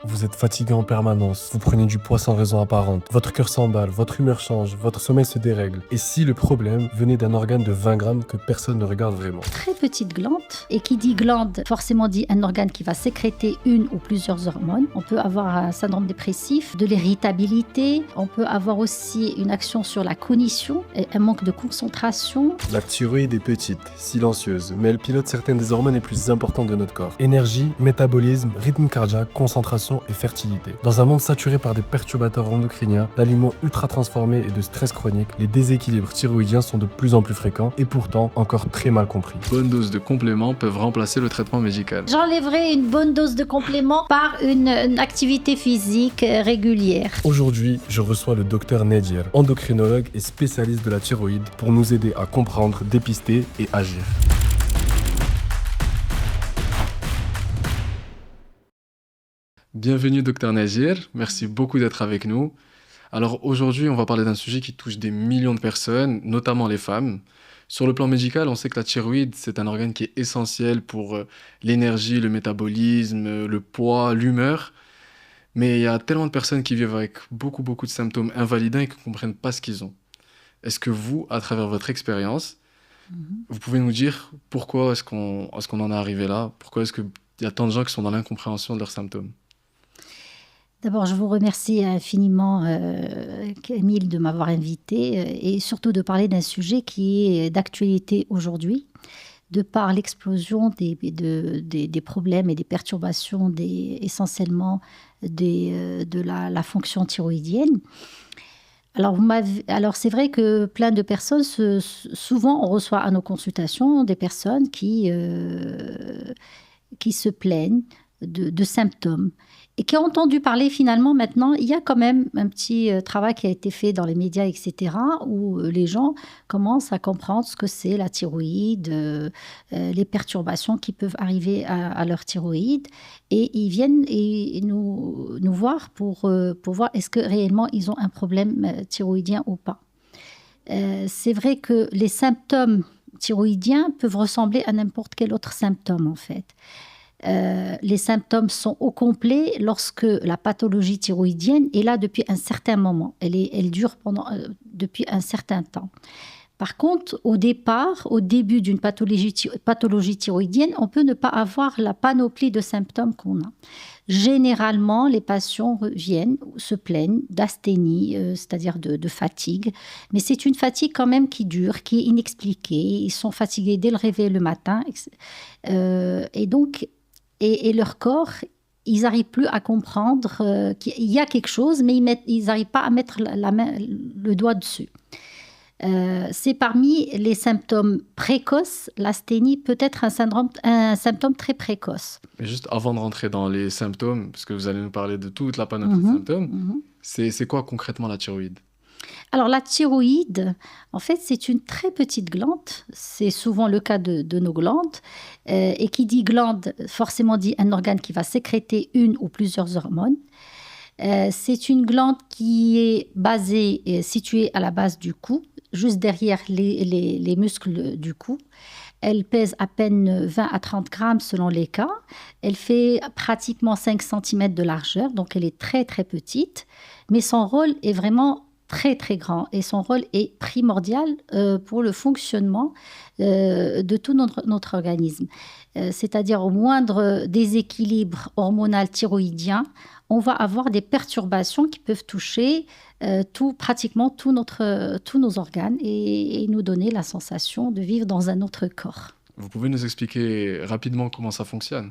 Vous êtes fatigué en permanence, vous prenez du poids sans raison apparente, votre cœur s'emballe, votre humeur change, votre sommeil se dérègle. Et si le problème venait d'un organe de 20 grammes que personne ne regarde vraiment? Très petite glande, et qui dit glande forcément dit un organe qui va sécréter une ou plusieurs hormones. On peut avoir un syndrome dépressif, de l'irritabilité, on peut avoir aussi une action sur la cognition, et un manque de concentration. La thyroïde est petite, silencieuse, mais elle pilote certaines des hormones les plus importantes de notre corps. Énergie, métabolisme, rythme cardiaque, concentration et fertilité. Dans un monde saturé par des perturbateurs endocriniens, d'aliments ultra transformés et de stress chronique, les déséquilibres thyroïdiens sont de plus en plus fréquents et pourtant encore très mal compris. Bonne dose de compléments peuvent remplacer le traitement médical. J'enlèverai une bonne dose de complément par une activité physique régulière. Aujourd'hui, je reçois le docteur Nedir, endocrinologue et spécialiste de la thyroïde, pour nous aider à comprendre, dépister et agir. Bienvenue Dr Nazir, merci beaucoup d'être avec nous. Alors aujourd'hui, on va parler d'un sujet qui touche des millions de personnes, notamment les femmes. Sur le plan médical, on sait que la thyroïde, c'est un organe qui est essentiel pour l'énergie, le métabolisme, le poids, l'humeur. Mais il y a tellement de personnes qui vivent avec beaucoup de symptômes invalidants et qui ne comprennent pas ce qu'ils ont. Est-ce que vous, à travers votre expérience, vous pouvez nous dire pourquoi est-ce qu'on en est arrivé là? Pourquoi est-ce qu'il y a tant de gens qui sont dans l'incompréhension de leurs symptômes? D'abord, je vous remercie infiniment, Camille, de m'avoir invitée et surtout de parler d'un sujet qui est d'actualité aujourd'hui, de par l'explosion des problèmes et des perturbations essentiellement de la fonction thyroïdienne. Alors, c'est vrai que plein de personnes, souvent on reçoit à nos consultations des personnes qui se plaignent de symptômes et qui ont entendu parler finalement maintenant, il y a quand même un petit travail qui a été fait dans les médias, etc., où les gens commencent à comprendre ce que c'est la thyroïde, les perturbations qui peuvent arriver à leur thyroïde, et ils viennent nous voir pour voir est-ce que réellement ils ont un problème thyroïdien ou pas. C'est vrai que les symptômes thyroïdiens peuvent ressembler à n'importe quel autre symptôme en fait. Les symptômes sont au complet lorsque la pathologie thyroïdienne est là depuis un certain moment. Elle dure depuis un certain temps. Par contre, au début d'une pathologie thyroïdienne, on peut ne pas avoir la panoplie de symptômes qu'on a. Généralement, les patients se plaignent d'asthénie, c'est-à-dire de fatigue. Mais c'est une fatigue quand même qui dure, qui est inexpliquée. Ils sont fatigués dès le réveil le matin. Et donc, et leur corps, ils n'arrivent plus à comprendre qu'il y a quelque chose, mais ils n'arrivent pas à mettre le doigt dessus. C'est parmi les symptômes précoces. L'asthénie peut être un symptôme très précoce. Mais juste avant de rentrer dans les symptômes, parce que vous allez nous parler de toute la panoplie de symptômes, c'est quoi concrètement la thyroïde? Alors la thyroïde, en fait, c'est une très petite glande. C'est souvent le cas de nos glandes. Et qui dit glande, forcément dit un organe qui va sécréter une ou plusieurs hormones. C'est une glande qui est située à la base du cou, juste derrière les muscles du cou. Elle pèse à peine 20 à 30 grammes selon les cas. Elle fait pratiquement 5 cm de largeur, donc elle est très très petite. Mais son rôle est vraiment très très grand et son rôle est primordial pour le fonctionnement de tout notre organisme. C'est-à-dire au moindre déséquilibre hormonal thyroïdien, on va avoir des perturbations qui peuvent toucher pratiquement tous nos organes et nous donner la sensation de vivre dans un autre corps. Vous pouvez nous expliquer rapidement comment ça fonctionne?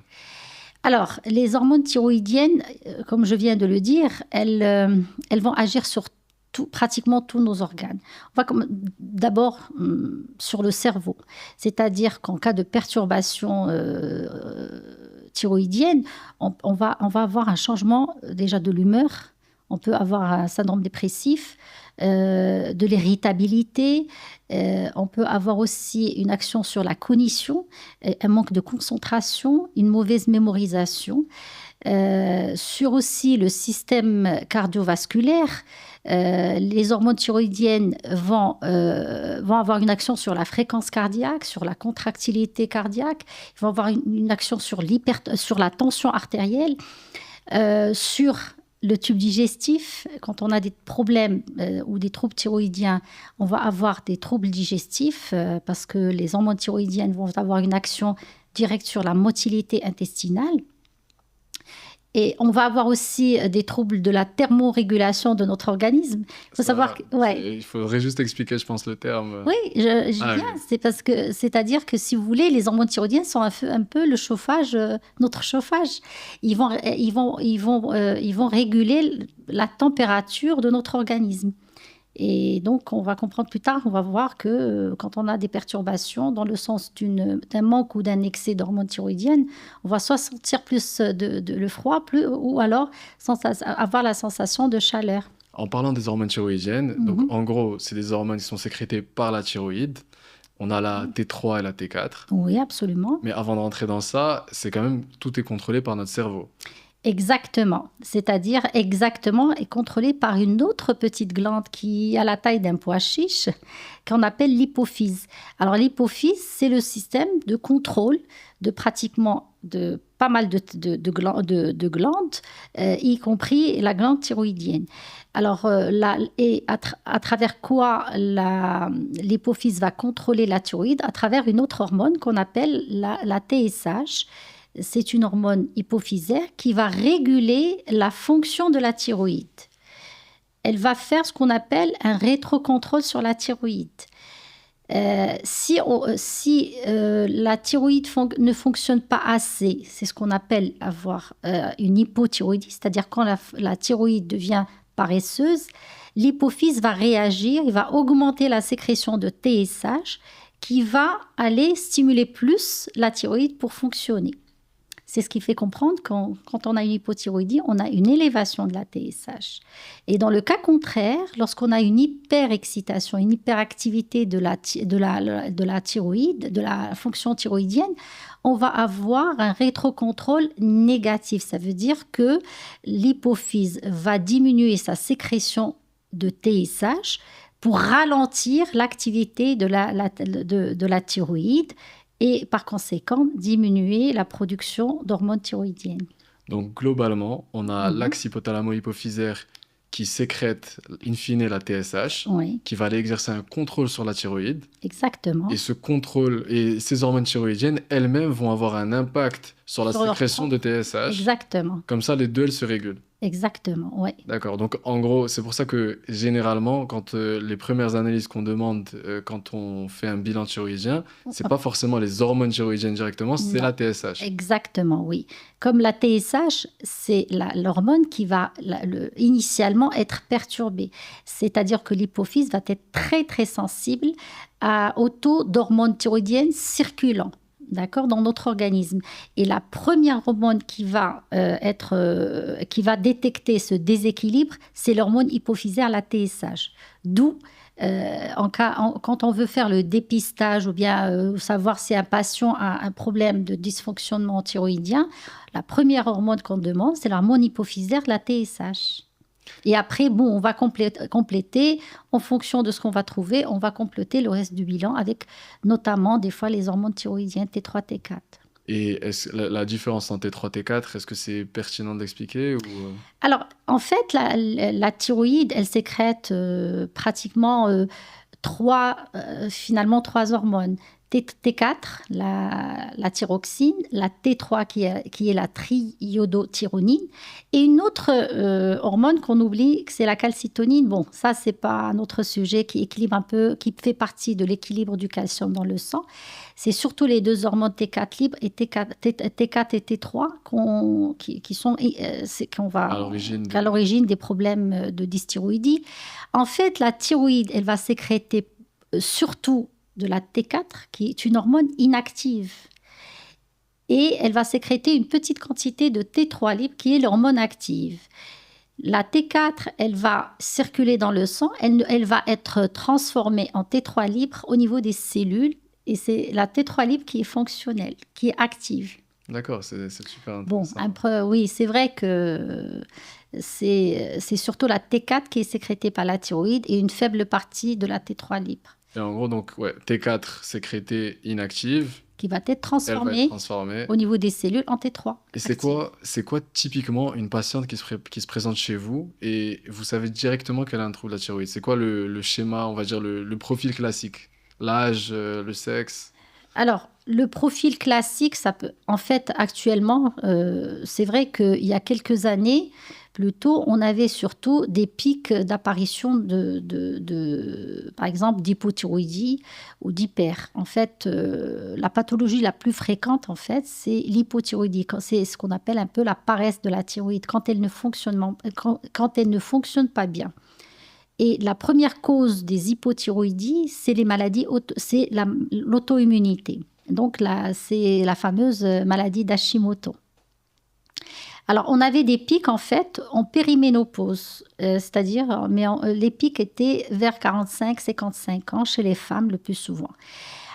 Alors, les hormones thyroïdiennes, comme je viens de le dire, elles vont agir sur pratiquement tous nos organes. On va d'abord sur le cerveau, c'est-à-dire qu'en cas de perturbation thyroïdienne, on va avoir un changement déjà de l'humeur, on peut avoir un syndrome dépressif, de l'irritabilité, on peut avoir aussi une action sur la cognition, un manque de concentration, une mauvaise mémorisation, sur aussi le système cardiovasculaire. Les hormones thyroïdiennes vont avoir une action sur la fréquence cardiaque, sur la contractilité cardiaque, ils vont avoir une action sur la tension artérielle. sur le tube digestif. Quand on a des problèmes ou des troubles thyroïdiens, on va avoir des troubles digestifs parce que les hormones thyroïdiennes vont avoir une action directe sur la motilité intestinale. Et on va avoir aussi des troubles de la thermorégulation de notre organisme. Il faut savoir que, il faudrait juste expliquer, je pense, le terme. Oui, j'y viens. C'est parce que, c'est-à-dire que si vous voulez, les hormones thyroïdiennes sont un peu le chauffage, notre chauffage. Ils vont réguler la température de notre organisme. Et donc, on va comprendre plus tard, on va voir que quand on a des perturbations dans le sens d'un manque ou d'un excès d'hormones thyroïdiennes, on va soit sentir plus le froid, ou alors avoir la sensation de chaleur. En parlant des hormones thyroïdiennes, donc en gros, c'est des hormones qui sont sécrétées par la thyroïde. On a la T3 et la T4. Oui, absolument. Mais avant de rentrer dans ça, c'est quand même, tout est contrôlé par notre cerveau. Exactement, c'est-à-dire exactement est contrôlé par une autre petite glande qui a la taille d'un pois chiche, qu'on appelle l'hypophyse. Alors l'hypophyse, c'est le système de contrôle de pratiquement de pas mal de glandes, y compris la glande thyroïdienne. Alors, à travers quoi l'hypophyse va contrôler la thyroïde? À travers une autre hormone qu'on appelle la TSH. C'est une hormone hypophysaire qui va réguler la fonction de la thyroïde. Elle va faire ce qu'on appelle un rétrocontrôle sur la thyroïde. Si la thyroïde ne fonctionne pas assez, c'est ce qu'on appelle avoir une hypothyroïdie, c'est-à-dire quand la thyroïde devient paresseuse, l'hypophyse va réagir, il va augmenter la sécrétion de TSH qui va aller stimuler plus la thyroïde pour fonctionner. C'est ce qui fait comprendre quand on a une hypothyroïdie, on a une élévation de la TSH. Et dans le cas contraire, lorsqu'on a une hyperexcitation, une hyperactivité de la thyroïde, de la fonction thyroïdienne, on va avoir un rétrocontrôle négatif. Ça veut dire que l'hypophyse va diminuer sa sécrétion de TSH pour ralentir l'activité de la thyroïde et par conséquent diminuer la production d'hormones thyroïdiennes. Donc globalement, on a l'axe hypothalamo-hypophysaire qui sécrète in fine la TSH, qui va aller exercer un contrôle sur la thyroïde. Exactement. Et ce contrôle et ces hormones thyroïdiennes elles-mêmes vont avoir un impact sur la sécrétion de TSH. Exactement. Comme ça, les deux, elles se régulent. Exactement, oui. D'accord. Donc, en gros, c'est pour ça que généralement, quand les premières analyses qu'on demande quand on fait un bilan thyroïdien, c'est pas forcément les hormones thyroïdiennes directement, c'est la TSH. Exactement, oui. Comme la TSH, c'est l'hormone qui va initialement être perturbée. C'est-à-dire que l'hypophyse va être très, très sensible au taux d'hormones thyroïdiennes circulant. D'accord, dans notre organisme. Et la première hormone qui va détecter ce déséquilibre, c'est l'hormone hypophysaire, la TSH. D'où, quand on veut faire le dépistage ou bien savoir si un patient a un problème de dysfonctionnement thyroïdien, la première hormone qu'on demande, c'est l'hormone hypophysaire, la TSH. Et après, on va compléter, en fonction de ce qu'on va trouver, on va compléter le reste du bilan avec notamment des fois les hormones thyroïdiennes T3, T4. Et la différence entre T3 et T4, est-ce que c'est pertinent d'expliquer ou... Alors, en fait, la thyroïde, elle sécrète pratiquement finalement trois hormones. T4, la thyroxine, la T3 qui est la triiodothyronine, et une autre hormone qu'on oublie, c'est la calcitonine. Bon, ça, c'est pas un autre sujet qui équilibre un peu, qui fait partie de l'équilibre du calcium dans le sang. C'est surtout les deux hormones T4 libres et T4 et T3 qui sont à l'origine des problèmes de dysthyroïdie. En fait, la thyroïde, elle va sécréter surtout de la T4, qui est une hormone inactive. Et elle va sécréter une petite quantité de T3 libre, qui est l'hormone active. La T4, elle va circuler dans le sang, elle va être transformée en T3 libre au niveau des cellules, et c'est la T3 libre qui est fonctionnelle, qui est active. D'accord, c'est super intéressant. Bon, oui, c'est vrai que c'est surtout la T4 qui est sécrétée par la thyroïde et une faible partie de la T3 libre. Et en gros, donc, T4 sécrétée inactive qui va être Elle va être transformée transformée. au niveau des cellules en T3 Et active. c'est quoi typiquement une patiente qui se présente chez vous et vous savez directement qu'elle a un trouble de la thyroïde? C'est quoi le schéma, on va dire le profil classique? L'âge, le sexe? Alors, le profil classique, ça peut, en fait, actuellement, c'est vrai qu'il y a quelques années, plutôt, on avait surtout des pics d'apparition par exemple, d'hypothyroïdie ou d'hyper. En fait, la pathologie la plus fréquente, en fait, c'est l'hypothyroïdie. C'est ce qu'on appelle un peu la paresse de la thyroïde, quand elle ne quand elle ne fonctionne pas bien. Et la première cause des hypothyroïdies, c'est l'auto-immunité. Donc là, c'est la fameuse maladie d'Hashimoto. Alors, on avait des pics, en fait, en périménopause, c'est-à-dire, les pics étaient vers 45-55 ans chez les femmes le plus souvent.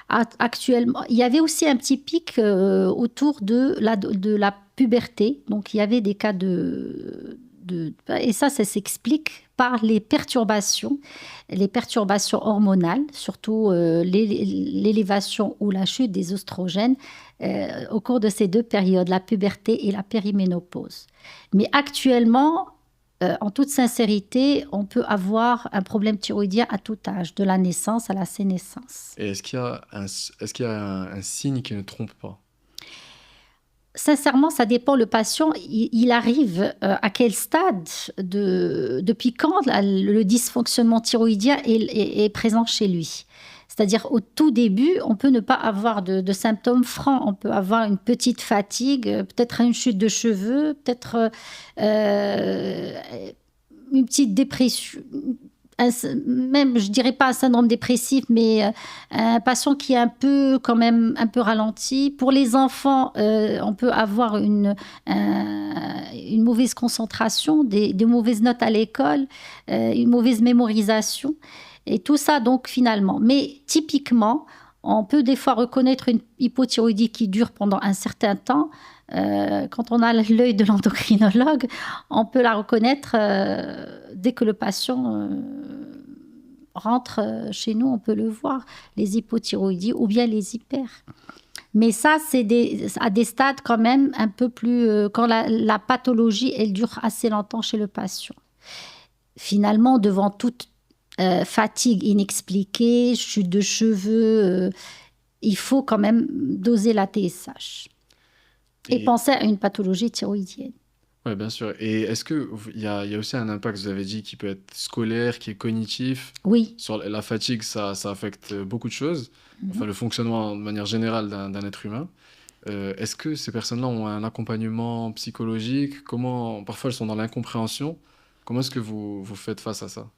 Actuellement, il y avait aussi un petit pic autour de la puberté. Donc, il y avait des cas et ça s'explique par les perturbations hormonales, surtout l'élévation ou la chute des oestrogènes au cours de ces deux périodes, la puberté et la périménopause. Mais actuellement, en toute sincérité, on peut avoir un problème thyroïdien à tout âge, de la naissance à la sénescence. Et est-ce qu'il y a un signe qui ne trompe pas? Sincèrement, ça dépend. Le patient, il arrive à quel stade depuis quand le dysfonctionnement thyroïdien est présent chez lui. C'est-à-dire, au tout début, on peut ne pas avoir de symptômes francs. On peut avoir une petite fatigue, peut-être une chute de cheveux, peut-être une petite dépression. Même, je dirais pas un syndrome dépressif, mais un patient qui est quand même un peu ralenti. Pour les enfants, on peut avoir une mauvaise concentration, des mauvaises notes à l'école, une mauvaise mémorisation. Et tout ça, donc, finalement. Mais typiquement, on peut des fois reconnaître une hypothyroïdie qui dure pendant un certain temps. Quand on a l'œil de l'endocrinologue, on peut la reconnaître dès que le patient rentre chez nous, on peut le voir, les hypothyroïdies ou bien les hyper. Mais ça, c'est à des stades quand même un peu plus... quand la pathologie, elle dure assez longtemps chez le patient. Finalement, devant toute fatigue inexpliquée, chute de cheveux, il faut quand même doser la TSH. Et penser à une pathologie thyroïdienne. Oui, bien sûr. Et est-ce qu'il y a aussi un impact, vous avez dit, qui peut être scolaire, qui est cognitif? Oui. Sur la fatigue, ça affecte beaucoup de choses, enfin le fonctionnement de manière générale d'un être humain. Est-ce que ces personnes-là ont un accompagnement psychologique? Parfois, elles sont dans l'incompréhension. Comment est-ce que vous faites face à ça?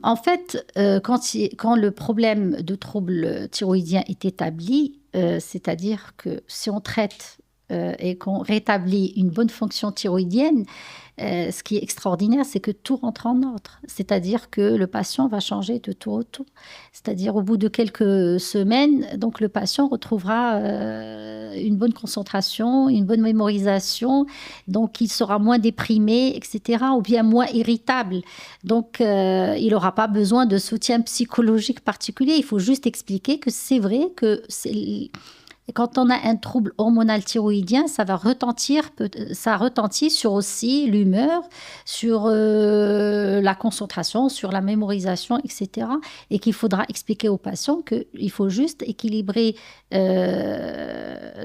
En fait, quand le problème de trouble thyroïdien est établi, c'est-à-dire que si on traite et qu'on rétablit une bonne fonction thyroïdienne, ce qui est extraordinaire, c'est que tout rentre en ordre. C'est-à-dire que le patient va changer de tout au tout. C'est-à-dire au bout de quelques semaines, donc le patient retrouvera une bonne concentration, une bonne mémorisation, donc il sera moins déprimé, etc., ou bien moins irritable. Donc il n'aura pas besoin de soutien psychologique particulier. Il faut juste expliquer que c'est vrai que quand on a un trouble hormonal thyroïdien, ça retentit sur aussi l'humeur, sur la concentration, sur la mémorisation, etc. Et qu'il faudra expliquer au patient qu'il faut juste équilibrer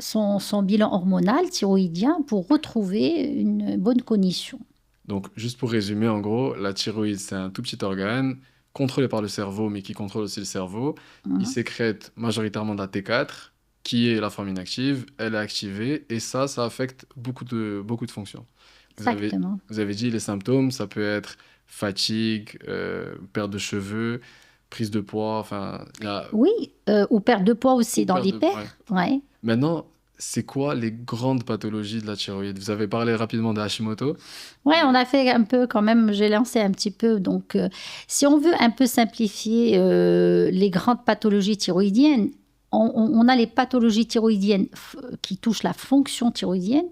son bilan hormonal thyroïdien pour retrouver une bonne cognition. Donc, juste pour résumer, en gros, la thyroïde, c'est un tout petit organe contrôlé par le cerveau, mais qui contrôle aussi le cerveau. Il sécrète majoritairement de la T4, qui est la forme inactive, elle est activée, et ça affecte beaucoup de fonctions. Exactement. Vous avez dit les symptômes, ça peut être fatigue, perte de cheveux, prise de poids, enfin... Oui, ou perte de poids aussi dans l'hyper. Ouais. Maintenant, c'est quoi les grandes pathologies de la thyroïde? Vous avez parlé rapidement de Hashimoto. Oui, on a fait un peu quand même, j'ai lancé un petit peu. Donc, si on veut un peu simplifier les grandes pathologies thyroïdiennes, on a les pathologies thyroïdiennes qui touchent la fonction thyroïdienne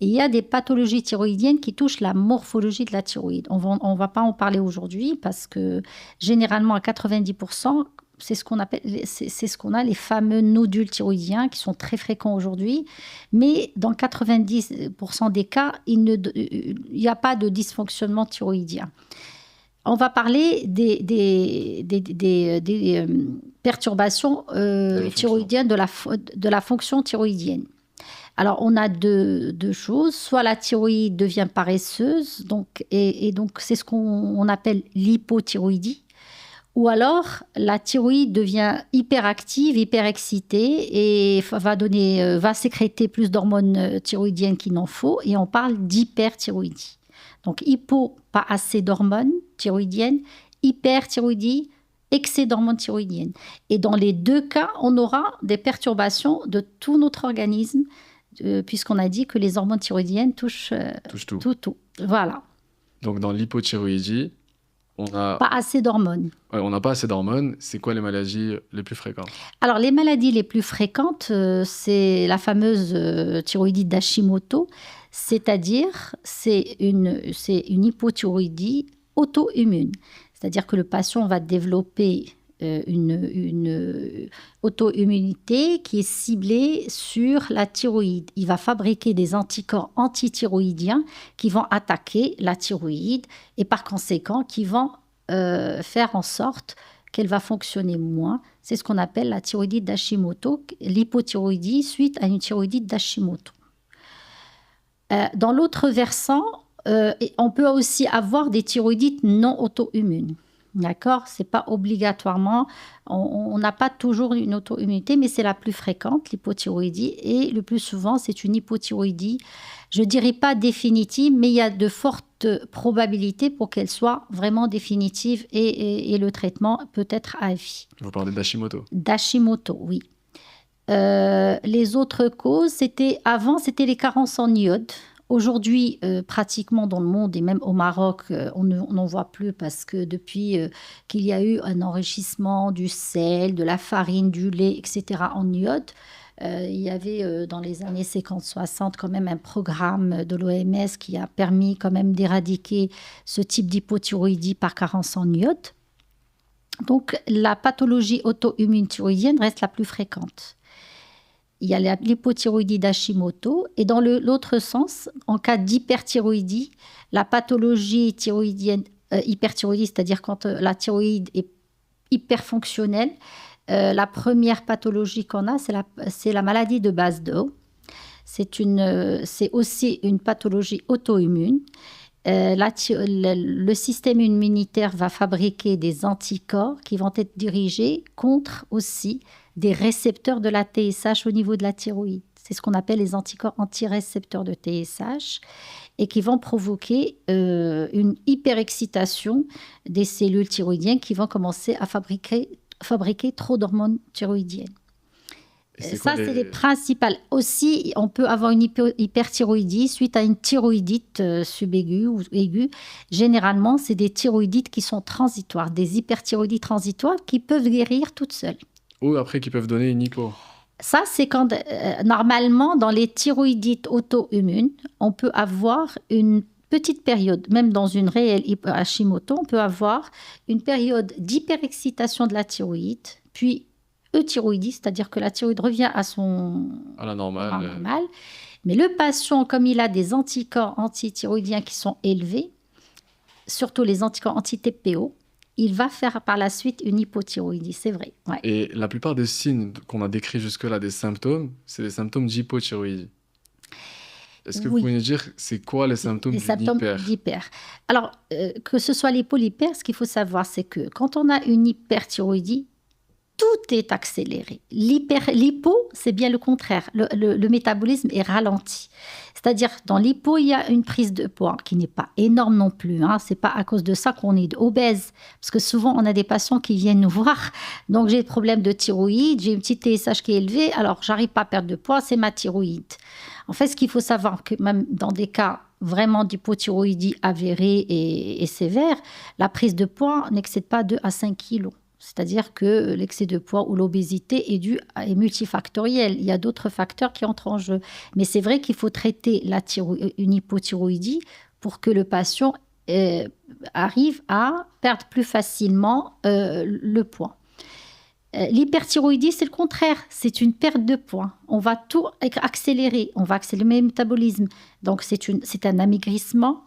et il y a des pathologies thyroïdiennes qui touchent la morphologie de la thyroïde. On va pas en parler aujourd'hui parce que généralement à 90%, c'est ce qu'on appelle, c'est ce qu'on a, les fameux nodules thyroïdiens qui sont très fréquents aujourd'hui. Mais dans 90% des cas, il n'y a pas de dysfonctionnement thyroïdien. On va parler des perturbations thyroïdiennes de la fonction thyroïdienne. Alors, on a deux choses. Soit la thyroïde devient paresseuse, et donc c'est ce qu'on appelle l'hypothyroïdie. Ou alors, la thyroïde devient hyperactive, hyperexcitée et va sécréter plus d'hormones thyroïdiennes qu'il n'en faut. Et on parle d'hyperthyroïdie. Donc, pas assez d'hormones thyroïdiennes, hyperthyroïdie, excès d'hormones thyroïdiennes. Et dans les deux cas, on aura des perturbations de tout notre organisme, puisqu'on a dit que les hormones thyroïdiennes touchent tout. Voilà. Donc, dans l'hypothyroïdie, on a... Pas assez d'hormones. Ouais, on n'a pas assez d'hormones. C'est quoi les maladies les plus fréquentes? Alors, les maladies les plus fréquentes, c'est la fameuse thyroïdite d'Hashimoto, c'est-à-dire c'est une hypothyroïdie auto-immune. C'est-à-dire que le patient va développer une auto-immunité qui est ciblée sur la thyroïde. Il va fabriquer des anticorps antithyroïdiens qui vont attaquer la thyroïde et par conséquent qui vont faire en sorte qu'elle va fonctionner moins. C'est ce qu'on appelle la thyroïdite d'Hashimoto, l'hypothyroïdie suite à une thyroïdite d'Hashimoto. Dans l'autre versant, on peut aussi avoir des thyroïdites non auto-immunes. D'accord? C'est pas obligatoirement, on n'a pas toujours une auto-immunité, mais c'est la plus fréquente, l'hypothyroïdie. Et le plus souvent, c'est une hypothyroïdie, je dirais pas définitive, mais il y a de fortes probabilités pour qu'elle soit vraiment définitive et le traitement peut être à vie. Vous parlez d'Hashimoto? D'Hashimoto, oui. Les autres causes, avant, c'était les carences en iode. Aujourd'hui, pratiquement dans le monde et même au Maroc, on n'en voit plus parce que depuis qu'il y a eu un enrichissement du sel, de la farine, du lait, etc. en iode, il y avait dans les années 50-60 quand même un programme de l'OMS qui a permis quand même d'éradiquer ce type d'hypothyroïdie par carence en iode. Donc la pathologie auto-immune thyroïdienne reste la plus fréquente. Il y a l'hypothyroïdie d'Hashimoto. Et dans l'autre sens, en cas d'hyperthyroïdie, la pathologie thyroïdienne, hyperthyroïdie, c'est-à-dire quand la thyroïde est hyperfonctionnelle, la première pathologie qu'on a, c'est la maladie de Basedow. C'est aussi une pathologie auto-immune. Le système immunitaire va fabriquer des anticorps qui vont être dirigés contre aussi des récepteurs de la TSH au niveau de la thyroïde. C'est ce qu'on appelle les anticorps antirécepteurs de TSH et qui vont provoquer une hyperexcitation des cellules thyroïdiennes qui vont commencer à fabriquer trop d'hormones thyroïdiennes. Ça, c'est les principales. Aussi, on peut avoir une hyperthyroïdie suite à une thyroïdite subaiguë ou aiguë. Généralement, c'est des thyroïdites qui sont transitoires, des hyperthyroïdies transitoires qui peuvent guérir toutes seules. Ou après, qui peuvent donner une hypo. Ça, c'est quand, normalement, dans les thyroïdites auto-immunes, on peut avoir une petite période, même dans une réelle Hashimoto, on peut avoir une période d'hyperexcitation de la thyroïde, puis euthyroïdie, c'est-à-dire que la thyroïde revient à la normale. Mais le patient, comme il a des anticorps antithyroïdiens qui sont élevés, surtout les anticorps anti-TPO, il va faire par la suite une hypothyroïdie, c'est vrai. Ouais. Et la plupart des signes qu'on a décrits jusque-là, des symptômes, c'est les symptômes d'hypothyroïdie. Est-ce que vous pouvez nous dire, c'est quoi les symptômes d'hyper? Alors, que ce soit l'hypo, l'hyper, ce qu'il faut savoir, c'est que quand on a une hyperthyroïdie, tout est accéléré. L'hypo, c'est bien le contraire. Le métabolisme est ralenti. C'est-à-dire, dans l'hypo, il y a une prise de poids qui n'est pas énorme non plus. Hein. Ce n'est pas à cause de ça qu'on est obèse. Parce que souvent, on a des patients qui viennent nous voir. Donc, j'ai des problèmes de thyroïde, j'ai une petite TSH qui est élevée, alors j'arrive pas à perdre de poids, c'est ma thyroïde. En fait, ce qu'il faut savoir, que même dans des cas vraiment d'hypothyroïdie avérée et sévère, la prise de poids n'excède pas 2 à 5 kilos. C'est-à-dire que l'excès de poids ou l'obésité est multifactoriel. Il y a d'autres facteurs qui entrent en jeu. Mais c'est vrai qu'il faut traiter une hypothyroïdie pour que le patient arrive à perdre plus facilement le poids. L'hyperthyroïdie, c'est le contraire. C'est une perte de poids. On va tout accélérer. On va accélérer le métabolisme. Donc, c'est un amaigrissement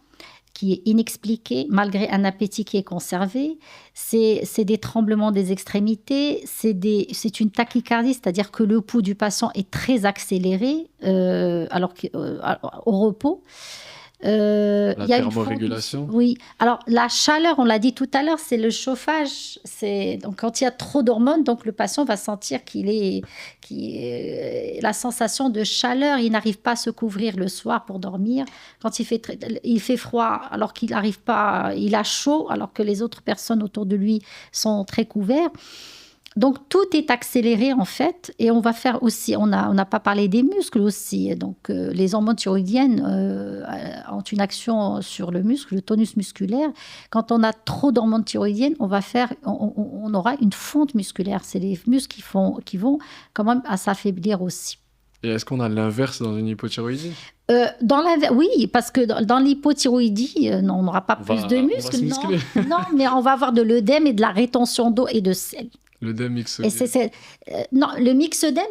qui est inexpliqué malgré un appétit qui est conservé. C'est des tremblements des extrémités. C'est une tachycardie, c'est-à-dire que le pouls du patient est très accéléré au repos. La Il y a thermorégulation. Oui. Alors, la chaleur, on l'a dit tout à l'heure, c'est le chauffage. Donc, quand il y a trop d'hormones, donc le patient va sentir la sensation de chaleur. Il n'arrive pas à se couvrir le soir pour dormir. Quand il fait froid, alors qu'il n'arrive pas, il a chaud, alors que les autres personnes autour de lui sont très couverts. Donc, tout est accéléré, en fait. Et on va faire aussi, on n'a pas parlé des muscles aussi. Donc, les hormones thyroïdiennes ont une action sur le muscle, le tonus musculaire. Quand on a trop d'hormones thyroïdiennes, on aura une fonte musculaire. C'est les muscles qui vont quand même à s'affaiblir aussi. Et est-ce qu'on a l'inverse dans une hypothyroïdie? Oui, parce que dans l'hypothyroïdie, non, on n'aura pas plus de muscles. Non, mais on va avoir de l'œdème et de la rétention d'eau et de sel. L'œdème myxœdème. Non, le myxœdème,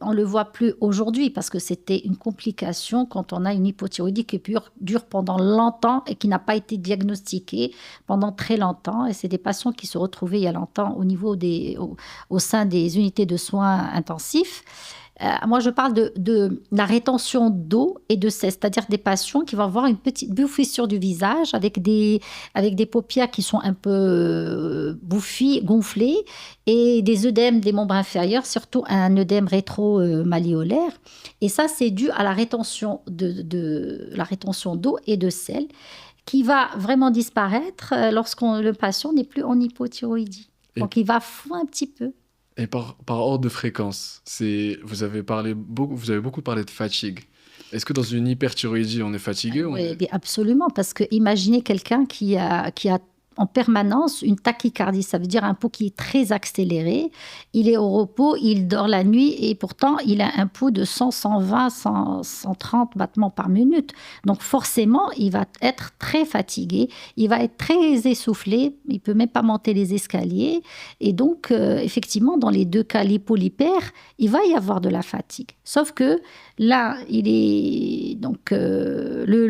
on ne le voit plus aujourd'hui parce que c'était une complication quand on a une hypothyroïdie qui dure pendant longtemps et qui n'a pas été diagnostiquée pendant très longtemps. Et c'est des patients qui se retrouvaient il y a longtemps au sein des unités de soins intensifs. Moi, je parle de la rétention d'eau et de sel, c'est-à-dire des patients qui vont avoir une petite bouffée sur du visage avec des paupières qui sont un peu bouffies, gonflées, et des œdèmes des membres inférieurs, surtout un œdème rétro-malléolaire. Et ça, c'est dû à la rétention la rétention d'eau et de sel qui va vraiment disparaître lorsque le patient n'est plus en hypothyroïdie. Donc, il va fondre un petit peu. Et par ordre de fréquence, vous avez beaucoup parlé de fatigue. Est-ce que dans une hyperthyroïdie, on est fatigué? Oui, absolument, parce que imaginez quelqu'un qui a en permanence une tachycardie, ça veut dire un pouls qui est très accéléré. Il est au repos, il dort la nuit et pourtant il a un pouls de 100, 120, 130 battements par minute. Donc forcément, il va être très fatigué, il va être très essoufflé, il ne peut même pas monter les escaliers. Et donc, effectivement, dans les deux cas, l'hypo-l'hyper, il va y avoir de la fatigue. Sauf que là, le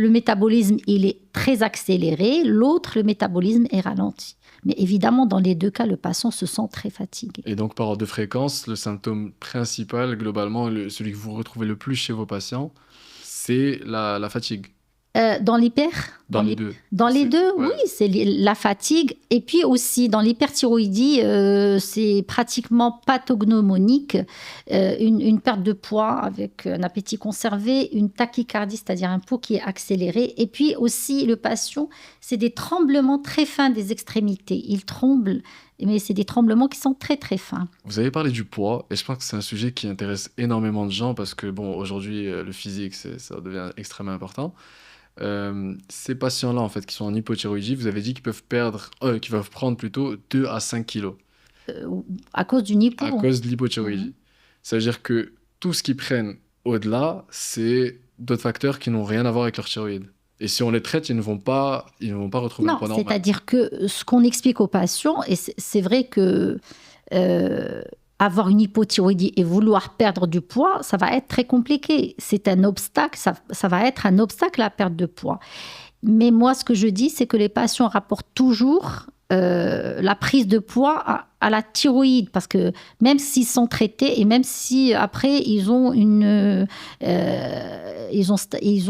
métabolisme, il est très accéléré. L'autre, le métabolisme est ralenti. Mais évidemment, dans les deux cas, le patient se sent très fatigué. Et donc, par ordre de fréquence, le symptôme principal, globalement, celui que vous retrouvez le plus chez vos patients, c'est la fatigue. Dans l'hyper? Dans les deux. Dans les deux, ouais. Oui, c'est la fatigue. Et puis aussi, dans l'hyperthyroïdie, c'est pratiquement pathognomonique. Une perte de poids avec un appétit conservé, une tachycardie, c'est-à-dire un pouls qui est accéléré. Et puis aussi, le patient, c'est des tremblements très fins des extrémités. Il tremble, mais c'est des tremblements qui sont très, très fins. Vous avez parlé du poids, et je pense que c'est un sujet qui intéresse énormément de gens, parce que, aujourd'hui, le physique, ça devient extrêmement important. Ces patients-là, en fait, qui sont en hypothyroïdie, vous avez dit qu'ils peuvent prendre plutôt 2 à 5 kilos. À cause d'une hypo. À cause de l'hypothyroïdie. Ça veut dire que tout ce qu'ils prennent au-delà, c'est d'autres facteurs qui n'ont rien à voir avec leur thyroïde. Et si on les traite, ils ne vont pas retrouver un poids normal. C'est-à-dire que ce qu'on explique aux patients, et c'est vrai que avoir une hypothyroïdie et vouloir perdre du poids, ça va être très compliqué. C'est un obstacle, ça va être un obstacle à la perte de poids. Mais moi, ce que je dis, c'est que les patients rapportent toujours la prise de poids à la thyroïde, parce que même s'ils sont traités et même si après ils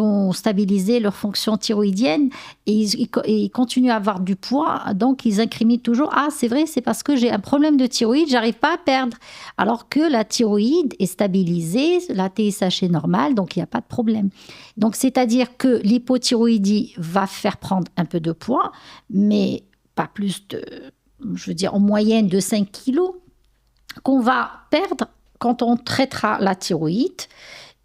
ont stabilisé leur fonction thyroïdienne et ils continuent à avoir du poids, donc ils incriminent toujours c'est vrai, c'est parce que j'ai un problème de thyroïde, j'arrive pas à perdre, alors que la thyroïde est stabilisée, la TSH est normale, donc il n'y a pas de problème. Donc c'est-à-dire que l'hypothyroïdie va faire prendre un peu de poids, mais pas plus en moyenne de 5 kilos, qu'on va perdre quand on traitera la thyroïde.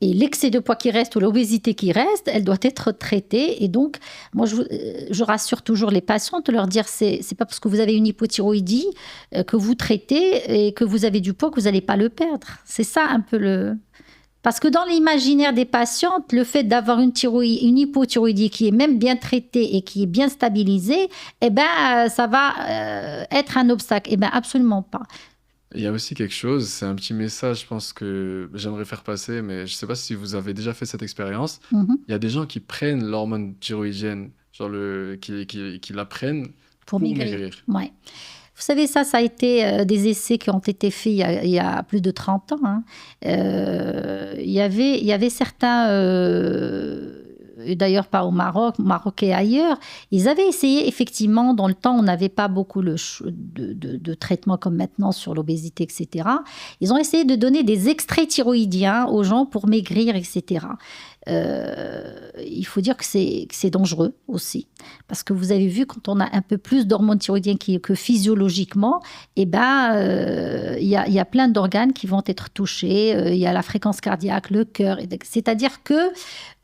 Et l'excès de poids qui reste ou l'obésité qui reste, elle doit être traitée. Et donc, moi, je rassure toujours les patients de leur dire, c'est pas parce que vous avez une hypothyroïdie que vous traitez et que vous avez du poids que vous n'allez pas le perdre. C'est ça un peu Parce que dans l'imaginaire des patientes, le fait d'avoir une hypothyroïdie qui est même bien traitée et qui est bien stabilisée, ça va être un obstacle. Absolument pas. Il y a aussi quelque chose, c'est un petit message, je pense que j'aimerais faire passer, mais je sais pas si vous avez déjà fait cette expérience. Mhm. Il y a des gens qui prennent l'hormone thyroïdienne, genre qui la prennent Pour pour maigrir. maigrir. Ouais. Vous savez, ça a été des essais qui ont été faits il y a plus de 30 ans. Hein. Il y avait certains, et d'ailleurs pas au Maroc et ailleurs, ils avaient essayé, effectivement, dans le temps, on n'avait pas beaucoup de traitements comme maintenant sur l'obésité, etc. Ils ont essayé de donner des extraits thyroïdiens aux gens pour maigrir, etc. Il faut dire que c'est dangereux aussi. Parce que vous avez vu, quand on a un peu plus d'hormones thyroïdiennes que physiologiquement, eh ben, y a plein d'organes qui vont être touchés. Il y a la fréquence cardiaque, le cœur. C'est-à-dire que,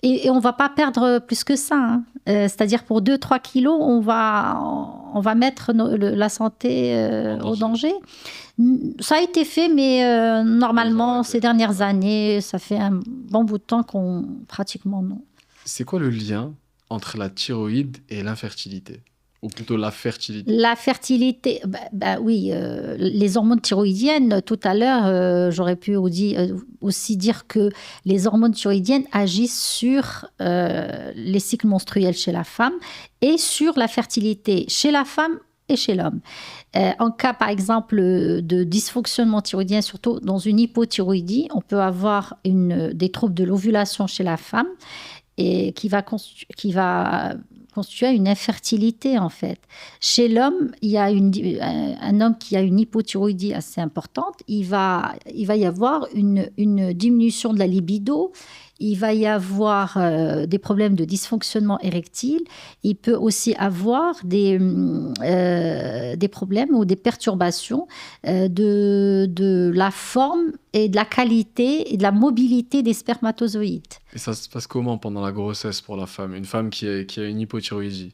et on ne va pas perdre plus que ça. Hein. C'est-à-dire pour 2-3 kilos, on va mettre la santé au danger. Ça a été fait, mais normalement, ces dernières années, ça fait un bon bout de temps qu'on pratiquement non. C'est quoi le lien entre la thyroïde et l'infertilité? Ou plutôt la fertilité? La fertilité, oui, les hormones thyroïdiennes, tout à l'heure, j'aurais pu aussi dire que les hormones thyroïdiennes agissent sur les cycles menstruels chez la femme et sur la fertilité chez la femme et chez l'homme. En cas, par exemple, de dysfonctionnement thyroïdien, surtout dans une hypothyroïdie, on peut avoir des troubles de l'ovulation chez la femme et qui va constituer une infertilité, en fait. Chez l'homme, il y a un homme qui a une hypothyroïdie assez importante, il va y avoir une diminution de la libido, il va y avoir des problèmes de dysfonctionnement érectile, il peut aussi avoir des problèmes ou des perturbations de la forme et de la qualité et de la mobilité des spermatozoïdes. Et ça se passe comment pendant la grossesse pour la femme? Une femme qui a une hypothyroïdie.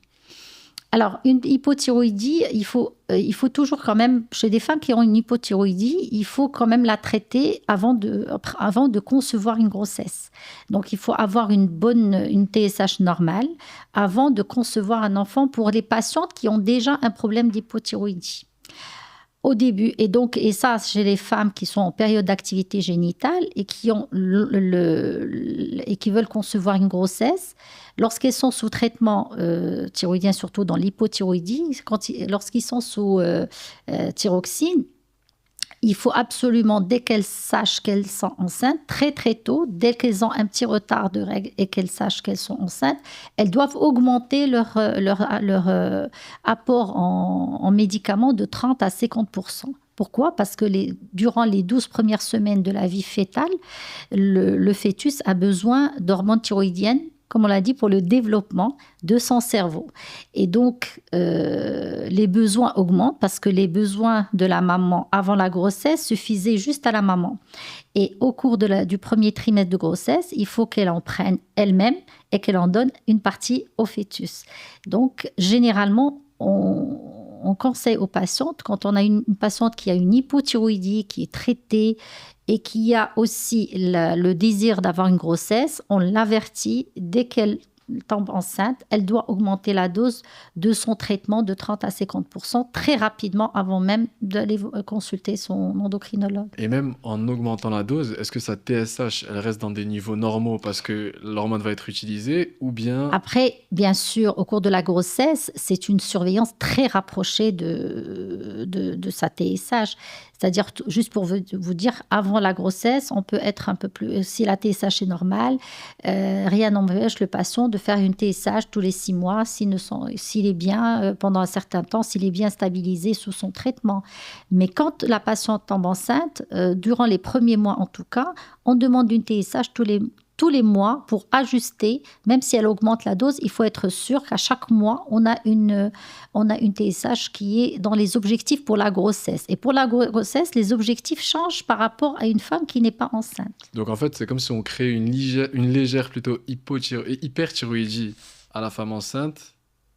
Alors, une hypothyroïdie, il faut toujours quand même, chez des femmes qui ont une hypothyroïdie, il faut quand même la traiter avant de concevoir une grossesse. Donc, il faut avoir une TSH normale avant de concevoir un enfant pour les patientes qui ont déjà un problème d'hypothyroïdie. Au début, et ça, chez les femmes qui sont en période d'activité génitale et qui ont et qui veulent concevoir une grossesse, lorsqu'elles sont sous traitement thyroïdien, surtout dans l'hypothyroïdie, lorsqu'ils sont sous thyroxine, il faut absolument, dès qu'elles sachent qu'elles sont enceintes, très très tôt, dès qu'elles ont un petit retard de règles et qu'elles sachent qu'elles sont enceintes, elles doivent augmenter leur apport en médicaments de 30 à 50%. Pourquoi ? Parce que durant les 12 premières semaines de la vie fœtale, le fœtus a besoin d'hormones thyroïdiennes, comme on l'a dit, pour le développement de son cerveau. Et donc, les besoins augmentent parce que les besoins de la maman avant la grossesse suffisaient juste à la maman. Et au cours du premier trimestre de grossesse, il faut qu'elle en prenne elle-même et qu'elle en donne une partie au fœtus. Donc, généralement, on conseille aux patientes, quand on a une patiente qui a une hypothyroïdie, qui est traitée, et qui a aussi le désir d'avoir une grossesse, on l'avertit dès qu'elle tombe enceinte, elle doit augmenter la dose de son traitement de 30 à 50% très rapidement avant même d'aller consulter son endocrinologue. Et même en augmentant la dose, est-ce que sa TSH, elle reste dans des niveaux normaux parce que l'hormone va être utilisée ou bien... Après, bien sûr, au cours de la grossesse, c'est une surveillance très rapprochée de sa TSH. C'est-à-dire, juste pour vous dire, avant la grossesse, on peut être un peu plus... Si la TSH est normale, rien n'empêche le patient de faire une TSH tous les 6 mois s'il est bien, pendant un certain temps, s'il est bien stabilisé sous son traitement. Mais quand la patiente tombe enceinte, durant les premiers mois en tout cas, on demande une TSH tous les mois pour ajuster, même si elle augmente la dose, il faut être sûr qu'à chaque mois, on a une TSH qui est dans les objectifs pour la grossesse. Et pour la grossesse, les objectifs changent par rapport à une femme qui n'est pas enceinte. Donc en fait, c'est comme si on crée une légère plutôt hyperthyroïdie à la femme enceinte.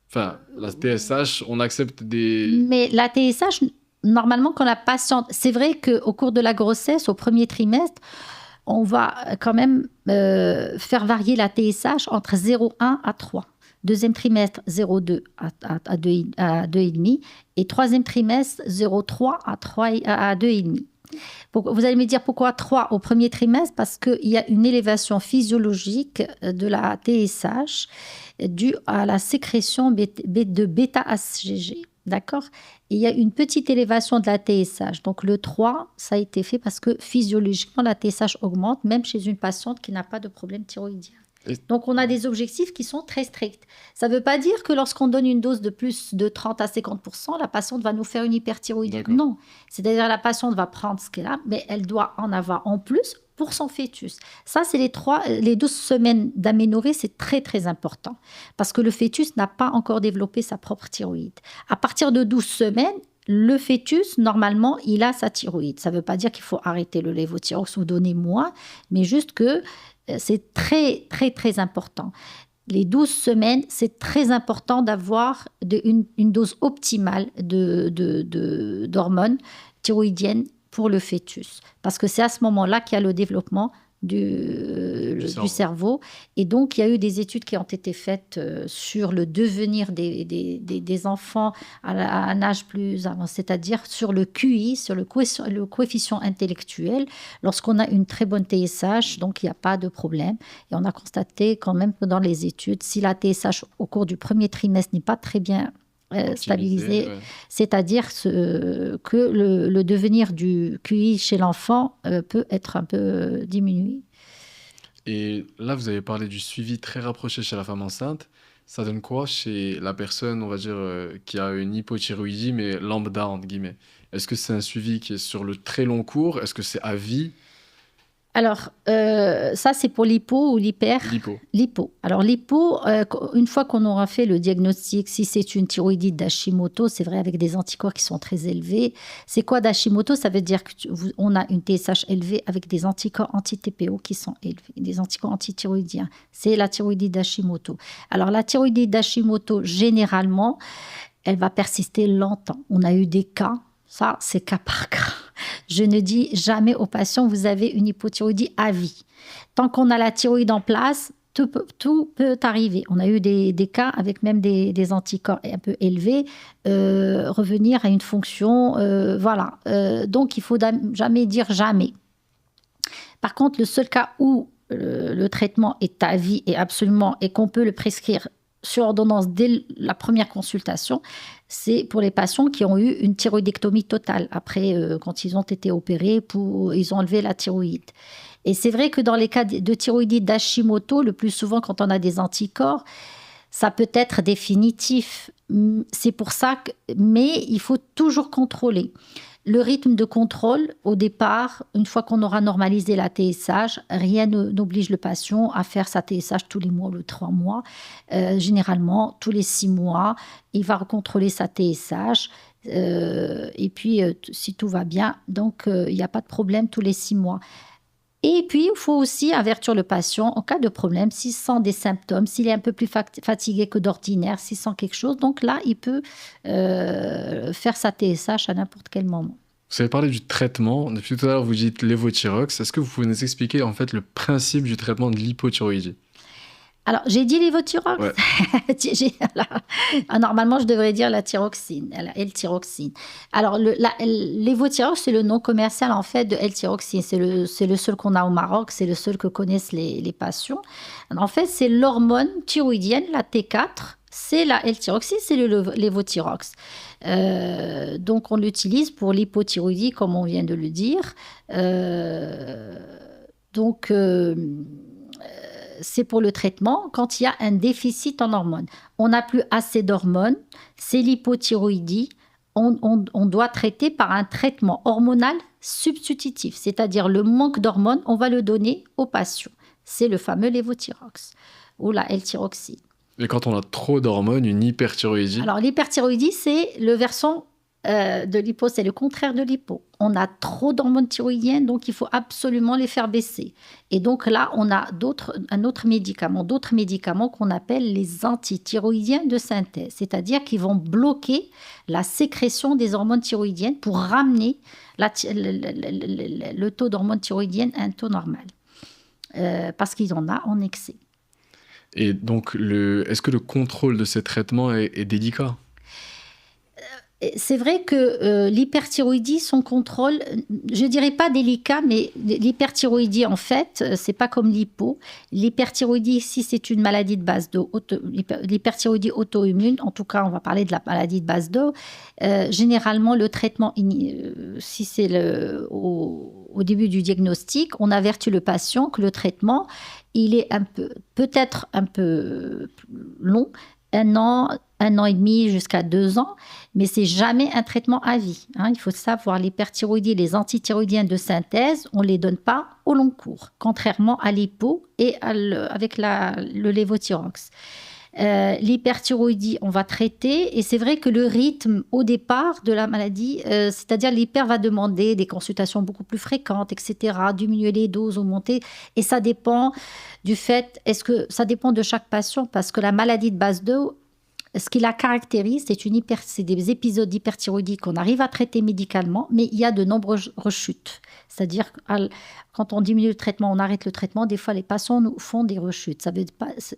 Enfin, la TSH, on accepte des... Mais la TSH, normalement, quand la patiente... C'est vrai qu'au cours de la grossesse, au premier trimestre, on va quand même faire varier la TSH entre 0,1 à 3. Deuxième trimestre, 0,2 à 2,5. Et troisième trimestre, 0,3 à 2,5. Vous allez me dire pourquoi 3 au premier trimestre? Parce qu'il y a une élévation physiologique de la TSH due à la sécrétion de bêta-HCG. D'accord? Et il y a une petite élévation de la TSH. Donc le 3, ça a été fait parce que physiologiquement, la TSH augmente, même chez une patiente qui n'a pas de problème thyroïdien. Donc, on a des objectifs qui sont très stricts. Ça ne veut pas dire que lorsqu'on donne une dose de plus de 30 à 50%, la patiente va nous faire une hyperthyroïdie. Non. C'est-à-dire la patiente va prendre ce qu'elle a, mais elle doit en avoir en plus pour son fœtus. Ça, c'est les 12 semaines d'aménorrhée, c'est très, très important. Parce que le fœtus n'a pas encore développé sa propre thyroïde. À partir de 12 semaines, le fœtus, normalement, il a sa thyroïde. Ça ne veut pas dire qu'il faut arrêter le lévothyrox ou donner moins, mais juste que c'est très, très, très important. Les 12 semaines, c'est très important d'avoir une dose optimale d'hormones thyroïdiennes pour le fœtus. Parce que c'est à ce moment-là qu'il y a le développement du cerveau. Et donc, il y a eu des études qui ont été faites sur le devenir des enfants à un âge plus avancé, c'est-à-dire sur le QI, sur le coefficient intellectuel. Lorsqu'on a une très bonne TSH, donc il n'y a pas de problème. Et on a constaté quand même que dans les études, si la TSH au cours du premier trimestre n'est pas très bien stabilisé, ouais. C'est-à-dire que le devenir du QI chez l'enfant peut être un peu diminué. Et là, vous avez parlé du suivi très rapproché chez la femme enceinte. Ça donne quoi chez la personne, on va dire, qui a une hypothyroïdie, mais lambda, entre guillemets? Est-ce que c'est un suivi qui est sur le très long cours? Est-ce que c'est à vie? Alors, ça, c'est pour l'hypo ou l'hyper? L'hypo. Alors, l'hypo, une fois qu'on aura fait le diagnostic, si c'est une thyroïdite d'Hashimoto, c'est vrai, avec des anticorps qui sont très élevés. C'est quoi d'Hashimoto? Ça veut dire qu'on a une TSH élevée avec des anticorps anti-TPO qui sont élevés, des anticorps antithyroïdiens. C'est la thyroïdite d'Hashimoto. Alors, la thyroïdite d'Hashimoto, généralement, elle va persister longtemps. On a eu des cas, ça, c'est cas par cas. Je ne dis jamais aux patients, vous avez une hypothyroïdie à vie. Tant qu'on a la thyroïde en place, tout peut arriver. On a eu des cas avec même des anticorps un peu élevés, revenir à une fonction, voilà. Donc, il faut jamais dire jamais. Par contre, le seul cas où le traitement est à vie et qu'on peut le prescrire sur ordonnance dès la première consultation, c'est pour les patients qui ont eu une thyroïdectomie totale. Après, quand ils ont été opérés, ils ont enlevé la thyroïde. Et c'est vrai que dans les cas de thyroïdite d'Hashimoto, le plus souvent quand on a des anticorps, ça peut être définitif. C'est pour ça mais il faut toujours contrôler. Le rythme de contrôle, au départ, une fois qu'on aura normalisé la TSH, rien n'oblige le patient à faire sa TSH tous les mois ou 3 mois. Généralement, tous les 6 mois, il va recontrôler sa TSH. Et puis, si tout va bien, donc il n'y a pas de problème tous les 6 mois. Et puis, il faut aussi avertir le patient en cas de problème, s'il sent des symptômes, s'il est un peu plus fatigué que d'ordinaire, s'il sent quelque chose. Donc là, il peut faire sa TSH à n'importe quel moment. Vous avez parlé du traitement. Depuis tout à l'heure, vous dites lévothyrox. Est-ce que vous pouvez nous expliquer en fait le principe du traitement de l'hypothyroïdie? Alors, j'ai dit lévothyrox. Ouais. Normalement, je devrais dire la thyroxine, la L-thyroxine. Alors, lévothyrox, c'est le nom commercial, en fait, de L-thyroxine. C'est le seul qu'on a au Maroc. C'est le seul que connaissent les patients. En fait, c'est l'hormone thyroïdienne, la T4. C'est la L-thyroxine, c'est le lévothyrox. Donc, on l'utilise pour l'hypothyroïdie, comme on vient de le dire. C'est pour le traitement quand il y a un déficit en hormones. On n'a plus assez d'hormones, c'est l'hypothyroïdie. On doit traiter par un traitement hormonal substitutif, c'est-à-dire le manque d'hormones, on va le donner aux patients. C'est le fameux lévothyrox ou la L-thyroxine. Et quand on a trop d'hormones, une hyperthyroïdie? Alors, l'hyperthyroïdie, c'est le versant de l'hypo, c'est le contraire de l'hypo. On a trop d'hormones thyroïdiennes, donc il faut absolument les faire baisser. Et donc là, on a d'autres médicaments qu'on appelle les antithyroïdiens de synthèse, c'est-à-dire qu'ils vont bloquer la sécrétion des hormones thyroïdiennes pour ramener le taux d'hormones thyroïdiennes à un taux normal, parce qu'il y en a en excès. Et donc, est-ce que le contrôle de ces traitements est délicat? C'est vrai que l'hyperthyroïdie, son contrôle, je dirais pas délicat, mais l'hyperthyroïdie, en fait, c'est pas comme l'hypo. L'hyperthyroïdie, si c'est une maladie de base d'eau, l'hyperthyroïdie auto-immune, en tout cas, on va parler de la maladie de base d'eau, généralement, le traitement, si c'est au début du diagnostic, on avertit le patient que le traitement, il est peut-être un peu long, 1 an, 1 an et demi jusqu'à 2 ans, mais c'est jamais un traitement à vie. Il faut savoir, l'hyperthyroïdie, les antithyroïdiens de synthèse, on ne les donne pas au long cours, contrairement à l'hypo et avec le lévothyrox. L'hyperthyroïdie, on va traiter, et c'est vrai que le rythme au départ de la maladie, c'est-à-dire l'hyper va demander des consultations beaucoup plus fréquentes, etc., diminuer les doses, augmenter, et ça dépend du fait, ça dépend de chaque patient, parce que la maladie de base d'eau, ce qui la caractérise, c'est des épisodes d'hyperthyroïdie qu'on arrive à traiter médicalement, mais il y a de nombreuses rechutes. C'est-à-dire, quand on diminue le traitement, on arrête le traitement, des fois les patients nous font des rechutes.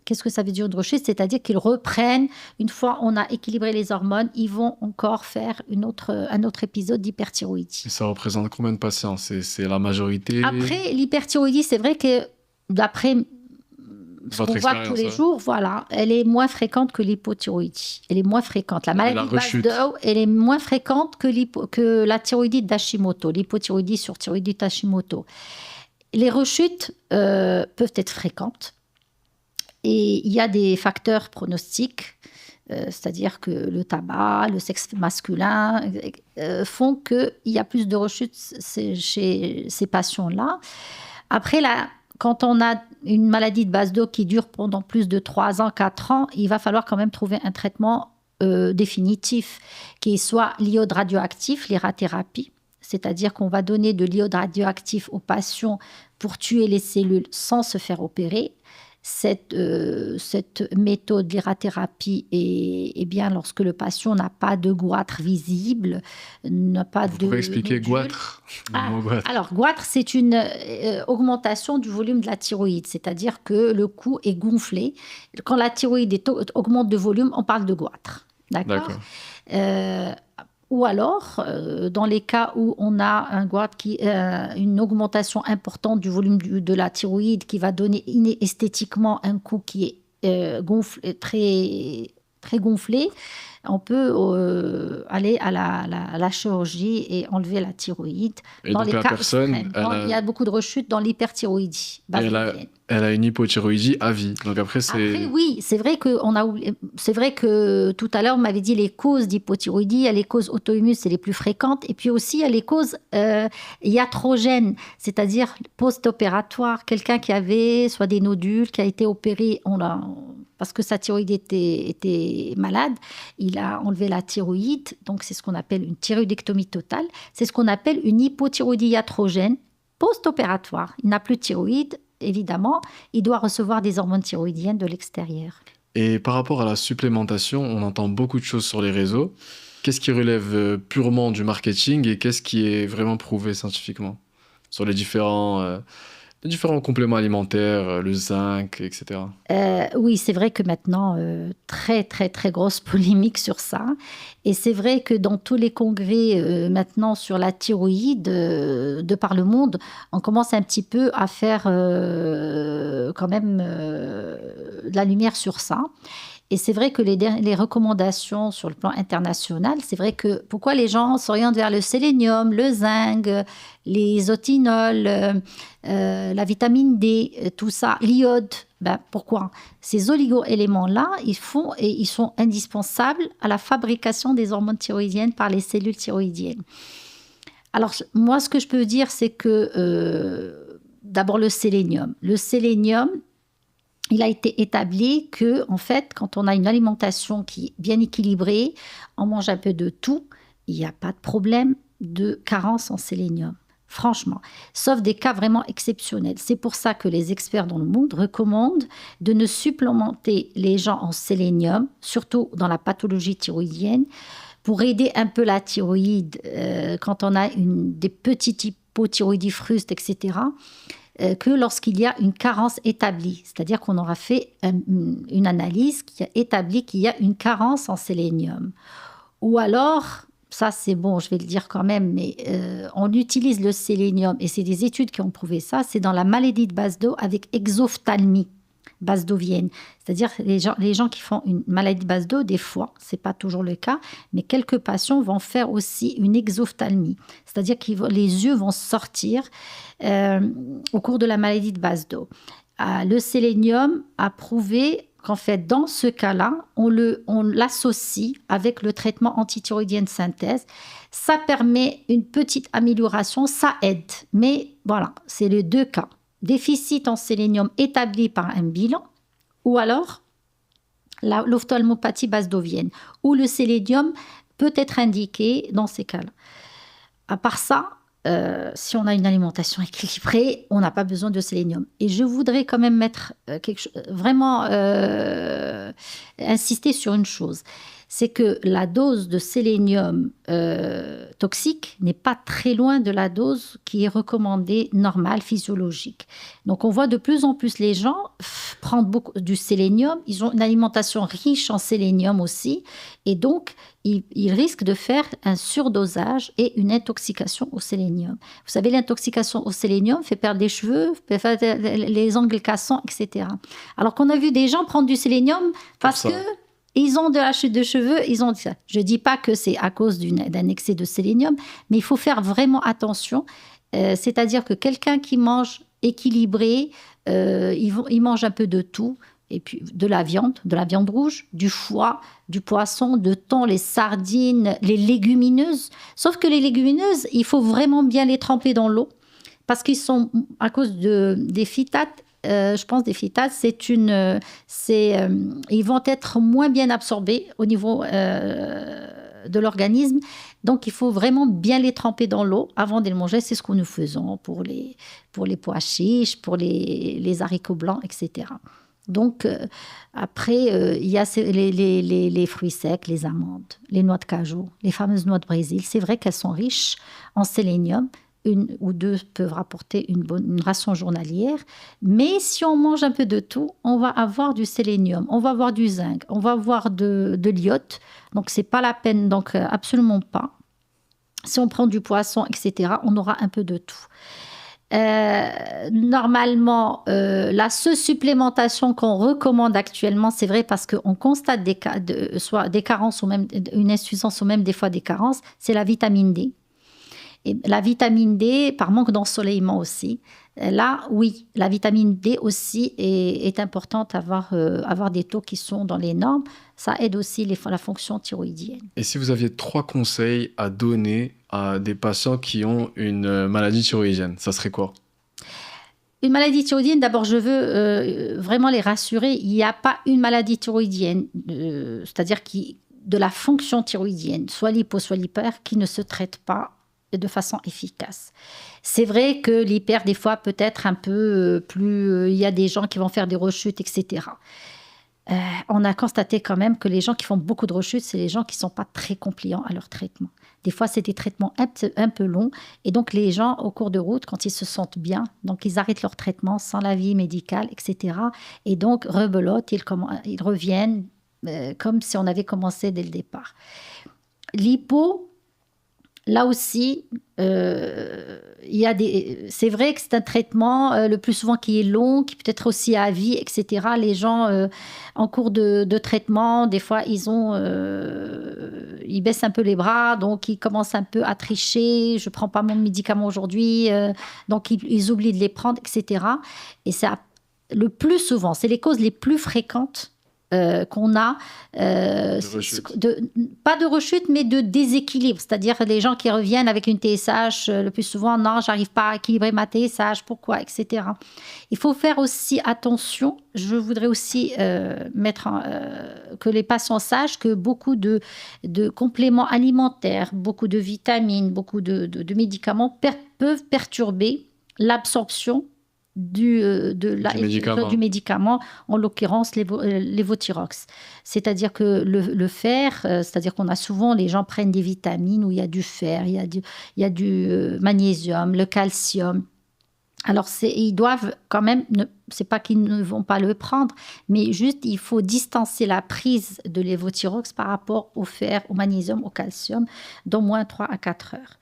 Qu'est-ce que ça veut dire une rechute? C'est-à-dire qu'ils reprennent, une fois on a équilibré les hormones, ils vont encore faire un autre épisode d'hyperthyroïdie. Et ça représente combien de patients? C'est la majorité? Après, l'hyperthyroïdie, c'est vrai que d'après ce qu'on voit tous les jours, voilà, elle est moins fréquente que l'hypothyroïdie. Elle est moins fréquente. La maladie de base d'eau, elle est moins fréquente que la thyroïdite d'Hashimoto, l'hypothyroïdie sur thyroïdite Hashimoto. Les rechutes peuvent être fréquentes. Et il y a des facteurs pronostiques, c'est-à-dire que le tabac, le sexe masculin font qu'il y a plus de rechutes chez ces patients-là. Après, quand on a une maladie de base d'eau qui dure pendant plus de 3 ans, 4 ans, il va falloir quand même trouver un traitement définitif qui soit l'iode radioactif, l'irathérapie. C'est-à-dire qu'on va donner de l'iode radioactif aux patients pour tuer les cellules sans se faire opérer. Cette méthode d'irathérapie est bien lorsque le patient n'a pas de goitre visible, n'a pas Vous pouvez expliquer goitre? Alors, goitre, c'est une augmentation du volume de la thyroïde, c'est-à-dire que le cou est gonflé. Quand la thyroïde augmente de volume, on parle de goitre. D'accord. Ou alors, dans les cas où on a un goitre une augmentation importante du volume de la thyroïde qui va donner esthétiquement un cou qui est gonflé, très, très gonflé, on peut aller à la chirurgie et enlever la thyroïde. Et dans donc les cas extrêmes, il y a beaucoup de rechutes dans l'hyperthyroïdie. Elle a une hypothyroïdie à vie. Donc après, oui, c'est vrai que tout à l'heure, on m'avait dit les causes d'hypothyroïdie, il y a les causes auto-immunes, c'est les plus fréquentes, et puis aussi il y a les causes iatrogènes, c'est-à-dire post-opératoires. Quelqu'un qui avait soit des nodules, qui a été opéré, parce que sa thyroïde était malade, il a enlevé la thyroïde, donc c'est ce qu'on appelle une thyroïdectomie totale. C'est ce qu'on appelle une hypothyroïdie iatrogène post-opératoire. Il n'a plus de thyroïde, évidemment, il doit recevoir des hormones thyroïdiennes de l'extérieur. Et par rapport à la supplémentation, on entend beaucoup de choses sur les réseaux. Qu'est-ce qui relève purement du marketing et qu'est-ce qui est vraiment prouvé scientifiquement sur les différents compléments alimentaires, le zinc, etc. Oui, c'est vrai que maintenant, très, très, très grosse polémique sur ça. Et c'est vrai que dans tous les congrès maintenant sur la thyroïde de par le monde, on commence un petit peu à faire quand même de la lumière sur ça. Et c'est vrai que les recommandations sur le plan international, c'est vrai que pourquoi les gens s'orientent vers le sélénium, le zinc, les isotinols, la vitamine D, tout ça, l'iode, pourquoi? Ces oligo-éléments-là, ils sont indispensables à la fabrication des hormones thyroïdiennes par les cellules thyroïdiennes. Alors, moi, ce que je peux dire, c'est que d'abord le sélénium. Le sélénium, il a été établi que, en fait, quand on a une alimentation qui est bien équilibrée, on mange un peu de tout, il n'y a pas de problème de carence en sélénium. Franchement, sauf des cas vraiment exceptionnels. C'est pour ça que les experts dans le monde recommandent de ne supplémenter les gens en sélénium, surtout dans la pathologie thyroïdienne, pour aider un peu la thyroïde quand on a des petites hypothyroïdies frustes, etc. que lorsqu'il y a une carence établie. C'est-à-dire qu'on aura fait une analyse qui a établi qu'il y a une carence en sélénium. Ou alors, ça c'est bon, je vais le dire quand même, mais on utilise le sélénium, et c'est des études qui ont prouvé ça, c'est dans la maladie de Basedow avec exophtalmie basdovienne. C'est-à-dire les gens qui font une maladie de Basedow, des fois, ce n'est pas toujours le cas, mais quelques patients vont faire aussi une exophtalmie. C'est-à-dire que les yeux vont sortir au cours de la maladie de Basedow. Le sélénium a prouvé qu'en fait, dans ce cas-là, on l'associe avec le traitement antithyroïdien de synthèse. Ça permet une petite amélioration, ça aide. Mais voilà, c'est les deux cas. Déficit en sélénium établi par un bilan, ou alors l'ophtalmopathie basedovienne, où le sélénium peut être indiqué dans ces cas-là. À part ça, si on a une alimentation équilibrée, on n'a pas besoin de sélénium. Et je voudrais quand même vraiment insister sur une chose. C'est que la dose de sélénium toxique n'est pas très loin de la dose qui est recommandée normale, physiologique. Donc on voit de plus en plus les gens prendre beaucoup du sélénium. Ils ont une alimentation riche en sélénium aussi. Et donc, ils risquent de faire un surdosage et une intoxication au sélénium. Vous savez, l'intoxication au sélénium fait perdre des cheveux, fait faire les ongles cassants, etc. Alors qu'on a vu des gens prendre du sélénium parce que ils ont de la chute de cheveux, ils ont ça. Je ne dis pas que c'est à cause d'un excès de sélénium, mais il faut faire vraiment attention. C'est-à-dire que quelqu'un qui mange équilibré, il mange un peu de tout. Et puis de la viande rouge, du foie, du poisson, de thon, les sardines, les légumineuses. Sauf que les légumineuses, il faut vraiment bien les tremper dans l'eau parce qu'ils sont, à cause des phytates, je pense des phytates, ils vont être moins bien absorbés au niveau de l'organisme. Donc, il faut vraiment bien les tremper dans l'eau avant de les manger. C'est ce que nous faisons pour les pois chiches, pour les haricots blancs, etc. Donc, après, il y a les fruits secs, les amandes, les noix de cajou, les fameuses noix de Brésil. C'est vrai qu'elles sont riches en sélénium. Une ou deux peuvent rapporter une ration journalière. Mais si on mange un peu de tout, on va avoir du sélénium, on va avoir du zinc, on va avoir de l'iode. Donc, ce n'est pas la peine, donc absolument pas. Si on prend du poisson, etc., on aura un peu de tout. Normalement, la seule supplémentation qu'on recommande actuellement, c'est vrai parce qu'on constate soit des carences ou même une insuffisance ou même des fois des carences, c'est la vitamine D. Et la vitamine D, par manque d'ensoleillement aussi. Là, oui, la vitamine D aussi est importante à avoir des taux qui sont dans les normes. Ça aide aussi la fonction thyroïdienne. Et si vous aviez 3 conseils à donner à des patients qui ont une maladie thyroïdienne, ça serait quoi ? Une maladie thyroïdienne, d'abord, je veux vraiment les rassurer. Il n'y a pas une maladie thyroïdienne, c'est-à-dire de la fonction thyroïdienne, soit l'hypo, soit l'hyper, qui ne se traite pas de façon efficace. C'est vrai que l'hyper, des fois, peut être un peu plus... il y a des gens qui vont faire des rechutes, etc. On a constaté quand même que les gens qui font beaucoup de rechutes, c'est les gens qui ne sont pas très compliants à leur traitement. Des fois, c'est des traitements un peu longs. Et donc, les gens, au cours de route, quand ils se sentent bien, donc ils arrêtent leur traitement sans l'avis médical, etc. Et donc, rebelote, ils reviennent comme si on avait commencé dès le départ. L'hypo, là aussi, c'est vrai que c'est un traitement le plus souvent qui est long, qui peut être aussi à vie, etc. Les gens, en cours de traitement, des fois, ils baissent un peu les bras, donc ils commencent un peu à tricher. Je ne prends pas mon médicament aujourd'hui, donc ils oublient de les prendre, etc. Et ça, le plus souvent, c'est les causes les plus fréquentes qu'on a, pas de rechute, mais de déséquilibre. C'est-à-dire les gens qui reviennent avec une TSH, le plus souvent, non, j'arrive pas à équilibrer ma TSH, pourquoi, etc. Il faut faire aussi attention. Je voudrais aussi que les patients sachent que beaucoup de compléments alimentaires, beaucoup de vitamines, beaucoup de médicaments peuvent perturber l'absorption du médicament, en l'occurrence l'évothyrox. C'est-à-dire que le fer, c'est-à-dire qu'on a souvent, les gens prennent des vitamines où il y a du fer, il y a du magnésium, le calcium. Alors, ils doivent quand même, c'est pas qu'ils ne vont pas le prendre, mais juste il faut distancer la prise de lévothyrox par rapport au fer, au magnésium, au calcium, d'au moins 3 à 4 heures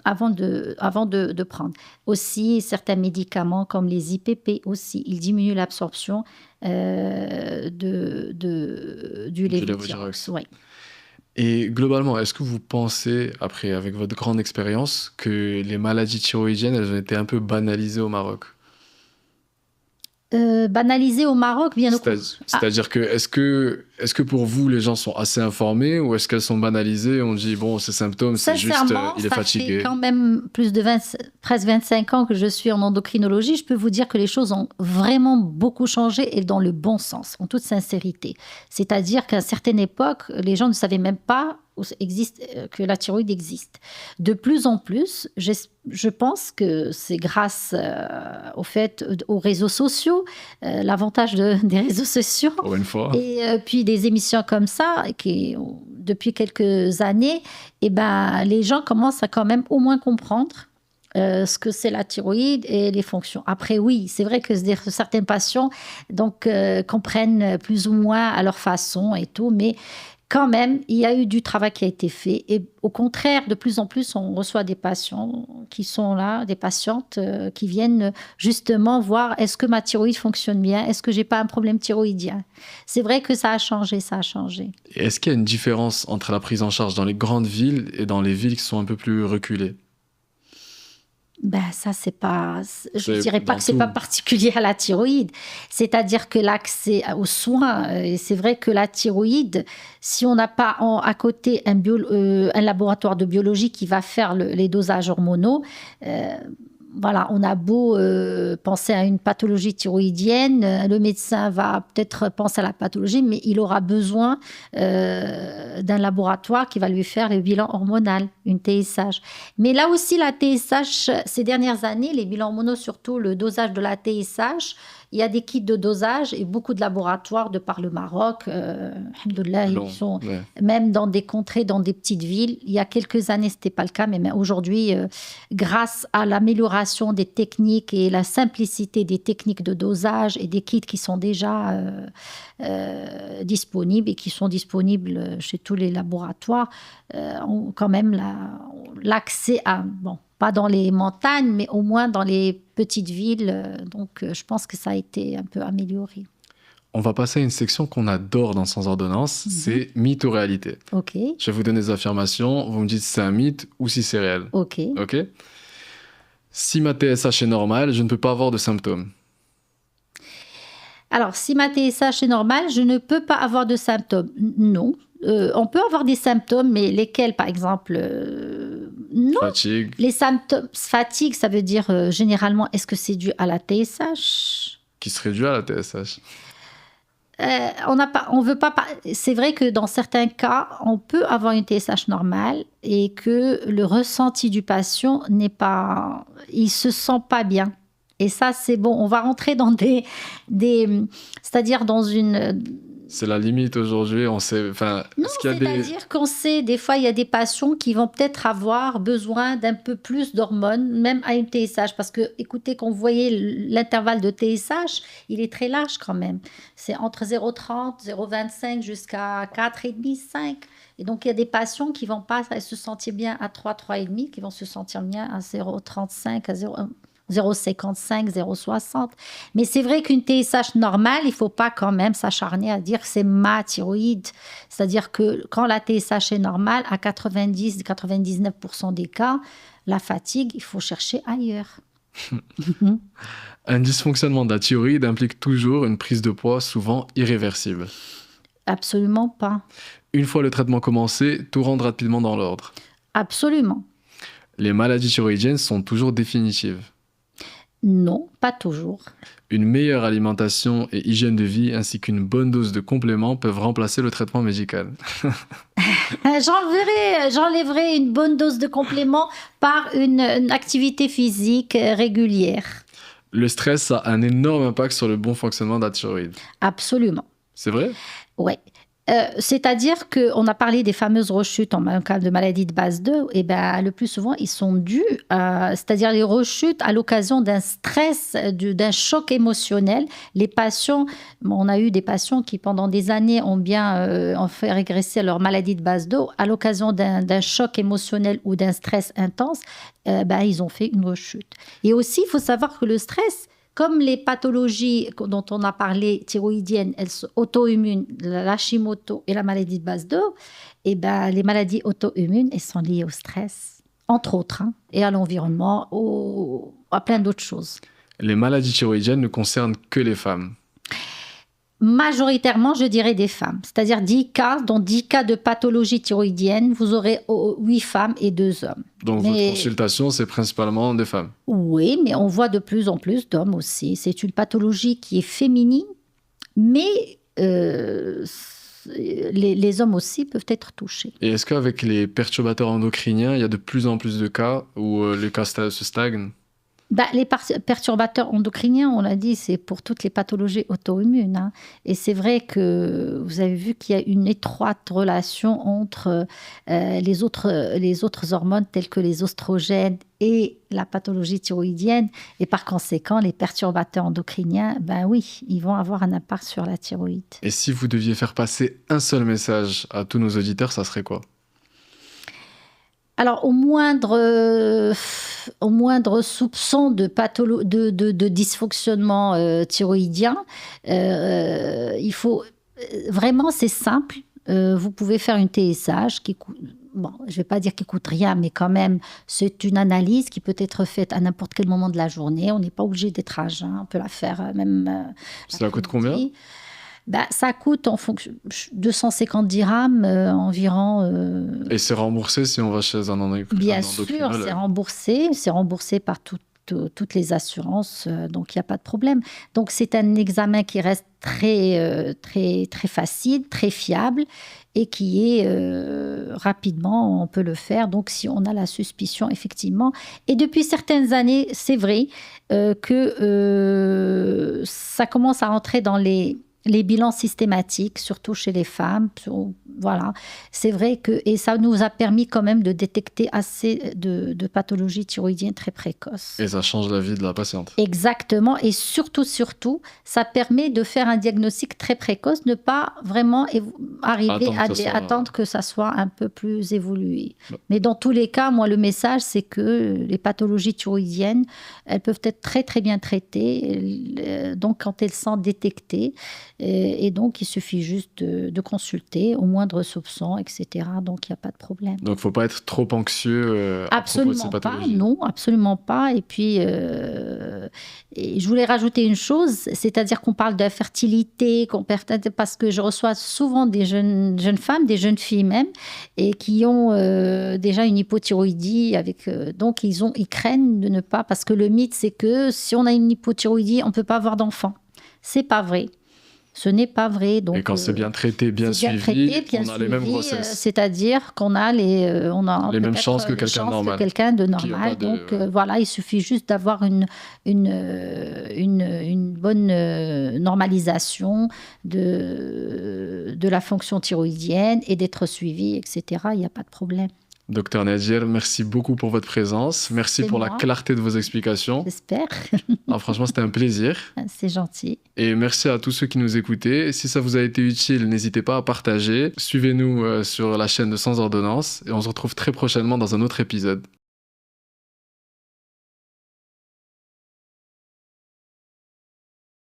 avant de prendre. Aussi, certains médicaments comme les IPP aussi, ils diminuent l'absorption du lévothyrox. Oui. Et globalement, est-ce que vous pensez, après, avec votre grande expérience, que les maladies thyroïdiennes, elles ont été un peu banalisées au Maroc? Banalisé au Maroc, bien au C'est-à-dire que est-ce que pour vous, les gens sont assez informés ou est-ce qu'elles sont banalisées? On dit, bon, ces symptômes, c'est juste, il est fatigué. Ça fait quand même presque 25 ans que je suis en endocrinologie. Je peux vous dire que les choses ont vraiment beaucoup changé et dans le bon sens, en toute sincérité. C'est-à-dire qu'à une certaine époque, les gens ne savaient même pas que la thyroïde existe. De plus en plus, je pense que c'est grâce aux réseaux sociaux, l'avantage des réseaux sociaux, et puis des émissions comme ça, qui depuis quelques années, les gens commencent à quand même au moins comprendre ce que c'est la thyroïde et les fonctions. Après, oui, c'est vrai que certains patients comprennent plus ou moins à leur façon et tout, mais quand même, il y a eu du travail qui a été fait. Et au contraire, de plus en plus, on reçoit des patients qui sont là, des patientes qui viennent justement voir est-ce que ma thyroïde fonctionne bien, est-ce que j'ai pas un problème thyroïdien. C'est vrai que ça a changé. Et est-ce qu'il y a une différence entre la prise en charge dans les grandes villes et dans les villes qui sont un peu plus reculées? Ça, c'est pas. Je ne dirais pas que c'est pas particulier à la thyroïde. C'est-à-dire que l'accès aux soins, et c'est vrai que la thyroïde, si on n'a pas à côté un laboratoire de biologie qui va faire les dosages hormonaux, voilà, on a beau penser à une pathologie thyroïdienne, le médecin va peut-être penser à la pathologie, mais il aura besoin d'un laboratoire qui va lui faire le bilan hormonal, une TSH. Mais là aussi, la TSH, ces dernières années, les bilans hormonaux, surtout le dosage de la TSH, il y a des kits de dosage et beaucoup de laboratoires de par le Maroc. Alhamdoulilah, ils sont même dans des contrées, dans des petites villes. Il y a quelques années, ce n'était pas le cas, mais aujourd'hui, grâce à l'amélioration des techniques et la simplicité des techniques de dosage et des kits qui sont déjà disponibles et qui sont disponibles chez tous les laboratoires, ont quand même l'accès à... Bon, pas dans les montagnes, mais au moins dans les petites villes. Donc, je pense que ça a été un peu amélioré. On va passer à une section qu'on adore dans Sans Ordonnance, c'est mythe ou réalité. Ok. Je vais vous donner des affirmations, vous me dites si c'est un mythe ou si c'est réel. Ok. Si ma TSH est normale, je ne peux pas avoir de symptômes. Alors, si ma TSH est normale, je ne peux pas avoir de symptômes. Non. On peut avoir des symptômes, mais lesquels, par exemple non. Fatigue. Les symptômes, fatigue, ça veut dire généralement, est-ce que c'est dû à la TSH? Qui serait dû à la TSH? On veut pas. C'est vrai que dans certains cas, on peut avoir une TSH normale et que le ressenti du patient n'est pas. Il se sent pas bien. Et ça, c'est bon. On va rentrer dans c'est-à-dire dans une. C'est la limite aujourd'hui, on sait... Non, c'est-à-dire qu'on sait, des fois, il y a des patients qui vont peut-être avoir besoin d'un peu plus d'hormones, même à une TSH. Parce que, écoutez, quand vous voyez l'intervalle de TSH, il est très large quand même. C'est entre 0,30, 0,25 jusqu'à 4,5, 5. Et donc, il y a des patients qui ne vont pas se sentir bien à 3, 3,5, qui vont se sentir bien à 0,35, à 0,55, 0,60. Mais c'est vrai qu'une TSH normale, il ne faut pas quand même s'acharner à dire que c'est ma thyroïde. C'est-à-dire que quand la TSH est normale, à 90-99% des cas, la fatigue, il faut chercher ailleurs. Un dysfonctionnement de la thyroïde implique toujours une prise de poids souvent irréversible. Absolument pas. Une fois le traitement commencé, tout rentre rapidement dans l'ordre. Absolument. Les maladies thyroïdiennes sont toujours définitives. Non, pas toujours. Une meilleure alimentation et hygiène de vie ainsi qu'une bonne dose de compléments peuvent remplacer le traitement médical. J'enlèverai une bonne dose de compléments par une activité physique régulière. Le stress a un énorme impact sur le bon fonctionnement de la thyroïde. Absolument. C'est vrai? Ouais. C'est-à-dire qu'on a parlé des fameuses rechutes en cas de maladie de base 2, et ben, le plus souvent, ils sont dus, c'est-à-dire les rechutes à l'occasion d'un stress, d'un choc émotionnel. Les patients, on a eu des patients qui, pendant des années, ont fait régresser leur maladie de base 2 à l'occasion d'un choc émotionnel ou d'un stress intense, ils ont fait une rechute. Et aussi, il faut savoir que le stress, comme les pathologies dont on a parlé, thyroïdiennes, elles sont auto-immunes, l'Hashimoto et la maladie de base 2, et les maladies auto-immunes, elles sont liées au stress, entre autres, et à l'environnement, à plein d'autres choses. Les maladies thyroïdiennes ne concernent que les femmes. Majoritairement, je dirais des femmes. C'est-à-dire 10 cas, dans 10 cas de pathologie thyroïdienne, vous aurez 8 femmes et 2 hommes. Donc votre consultation, c'est principalement des femmes? Oui, mais on voit de plus en plus d'hommes aussi. C'est une pathologie qui est féminine, mais les hommes aussi peuvent être touchés. Et est-ce qu'avec les perturbateurs endocriniens, il y a de plus en plus de cas où les cas se stagnent? Les perturbateurs endocriniens, on l'a dit, c'est pour toutes les pathologies auto-immunes. Et c'est vrai que vous avez vu qu'il y a une étroite relation entre les autres hormones telles que les oestrogènes et la pathologie thyroïdienne. Et par conséquent, les perturbateurs endocriniens, oui, ils vont avoir un impact sur la thyroïde. Et si vous deviez faire passer un seul message à tous nos auditeurs, ça serait quoi? Alors, au moindre soupçon de dysfonctionnement thyroïdien, il faut... Vraiment, c'est simple. Vous pouvez faire une TSH qui coûte... Bon, je ne vais pas dire qu'il ne coûte rien, mais quand même, c'est une analyse qui peut être faite à n'importe quel moment de la journée. On n'est pas obligé d'être à jeun. On peut la faire même... Ça coûte combien ? Ça coûte en fonction 250 dirhams environ. Et c'est remboursé si on va chez un endocrinologue? Bien sûr, c'est remboursé. C'est remboursé par toutes les assurances, donc il n'y a pas de problème. Donc c'est un examen qui reste très, très, très facile, très fiable et qui est rapidement, on peut le faire. Donc si on a la suspicion, effectivement. Et depuis certaines années, c'est vrai que ça commence à rentrer dans les bilans systématiques, surtout chez les femmes. Voilà. C'est vrai et ça nous a permis quand même de détecter assez de pathologies thyroïdiennes très précoces. Et ça change la vie de la patiente. Exactement. Et surtout, ça permet de faire un diagnostic très précoce, ne pas vraiment arriver à attendre que ça soit un peu plus évolué. Ouais. Mais dans tous les cas, moi, le message, c'est que les pathologies thyroïdiennes, elles peuvent être très, très bien traitées. Donc, quand elles sont détectées, et donc, il suffit juste de consulter au moindre soupçon, etc. Donc, il n'y a pas de problème. Donc, il ne faut pas être trop anxieux à propos de ces pathologies. Non, absolument pas. Et puis, et je voulais rajouter une chose, c'est-à-dire qu'on parle de fertilité, parce que je reçois souvent des jeunes femmes, des jeunes filles même, et qui ont déjà une hypothyroïdie. Donc, ils craignent de ne pas... Parce que le mythe, c'est que si on a une hypothyroïdie, on ne peut pas avoir d'enfant. Ce n'est pas vrai. Ce n'est pas vrai. Donc, et quand c'est bien traité, bien suivi, on a les mêmes grossesses. C'est-à-dire qu'on a les mêmes chances que quelqu'un de normal. Donc voilà, il suffit juste d'avoir une bonne normalisation de la fonction thyroïdienne et d'être suivi, etc. Il n'y a pas de problème. Docteur Nadir, merci beaucoup pour votre présence. Merci pour la clarté de vos explications. J'espère. Franchement, c'était un plaisir. C'est gentil. Et merci à tous ceux qui nous écoutaient. Si ça vous a été utile, n'hésitez pas à partager. Suivez-nous sur la chaîne de Sans Ordonnance et on se retrouve très prochainement dans un autre épisode.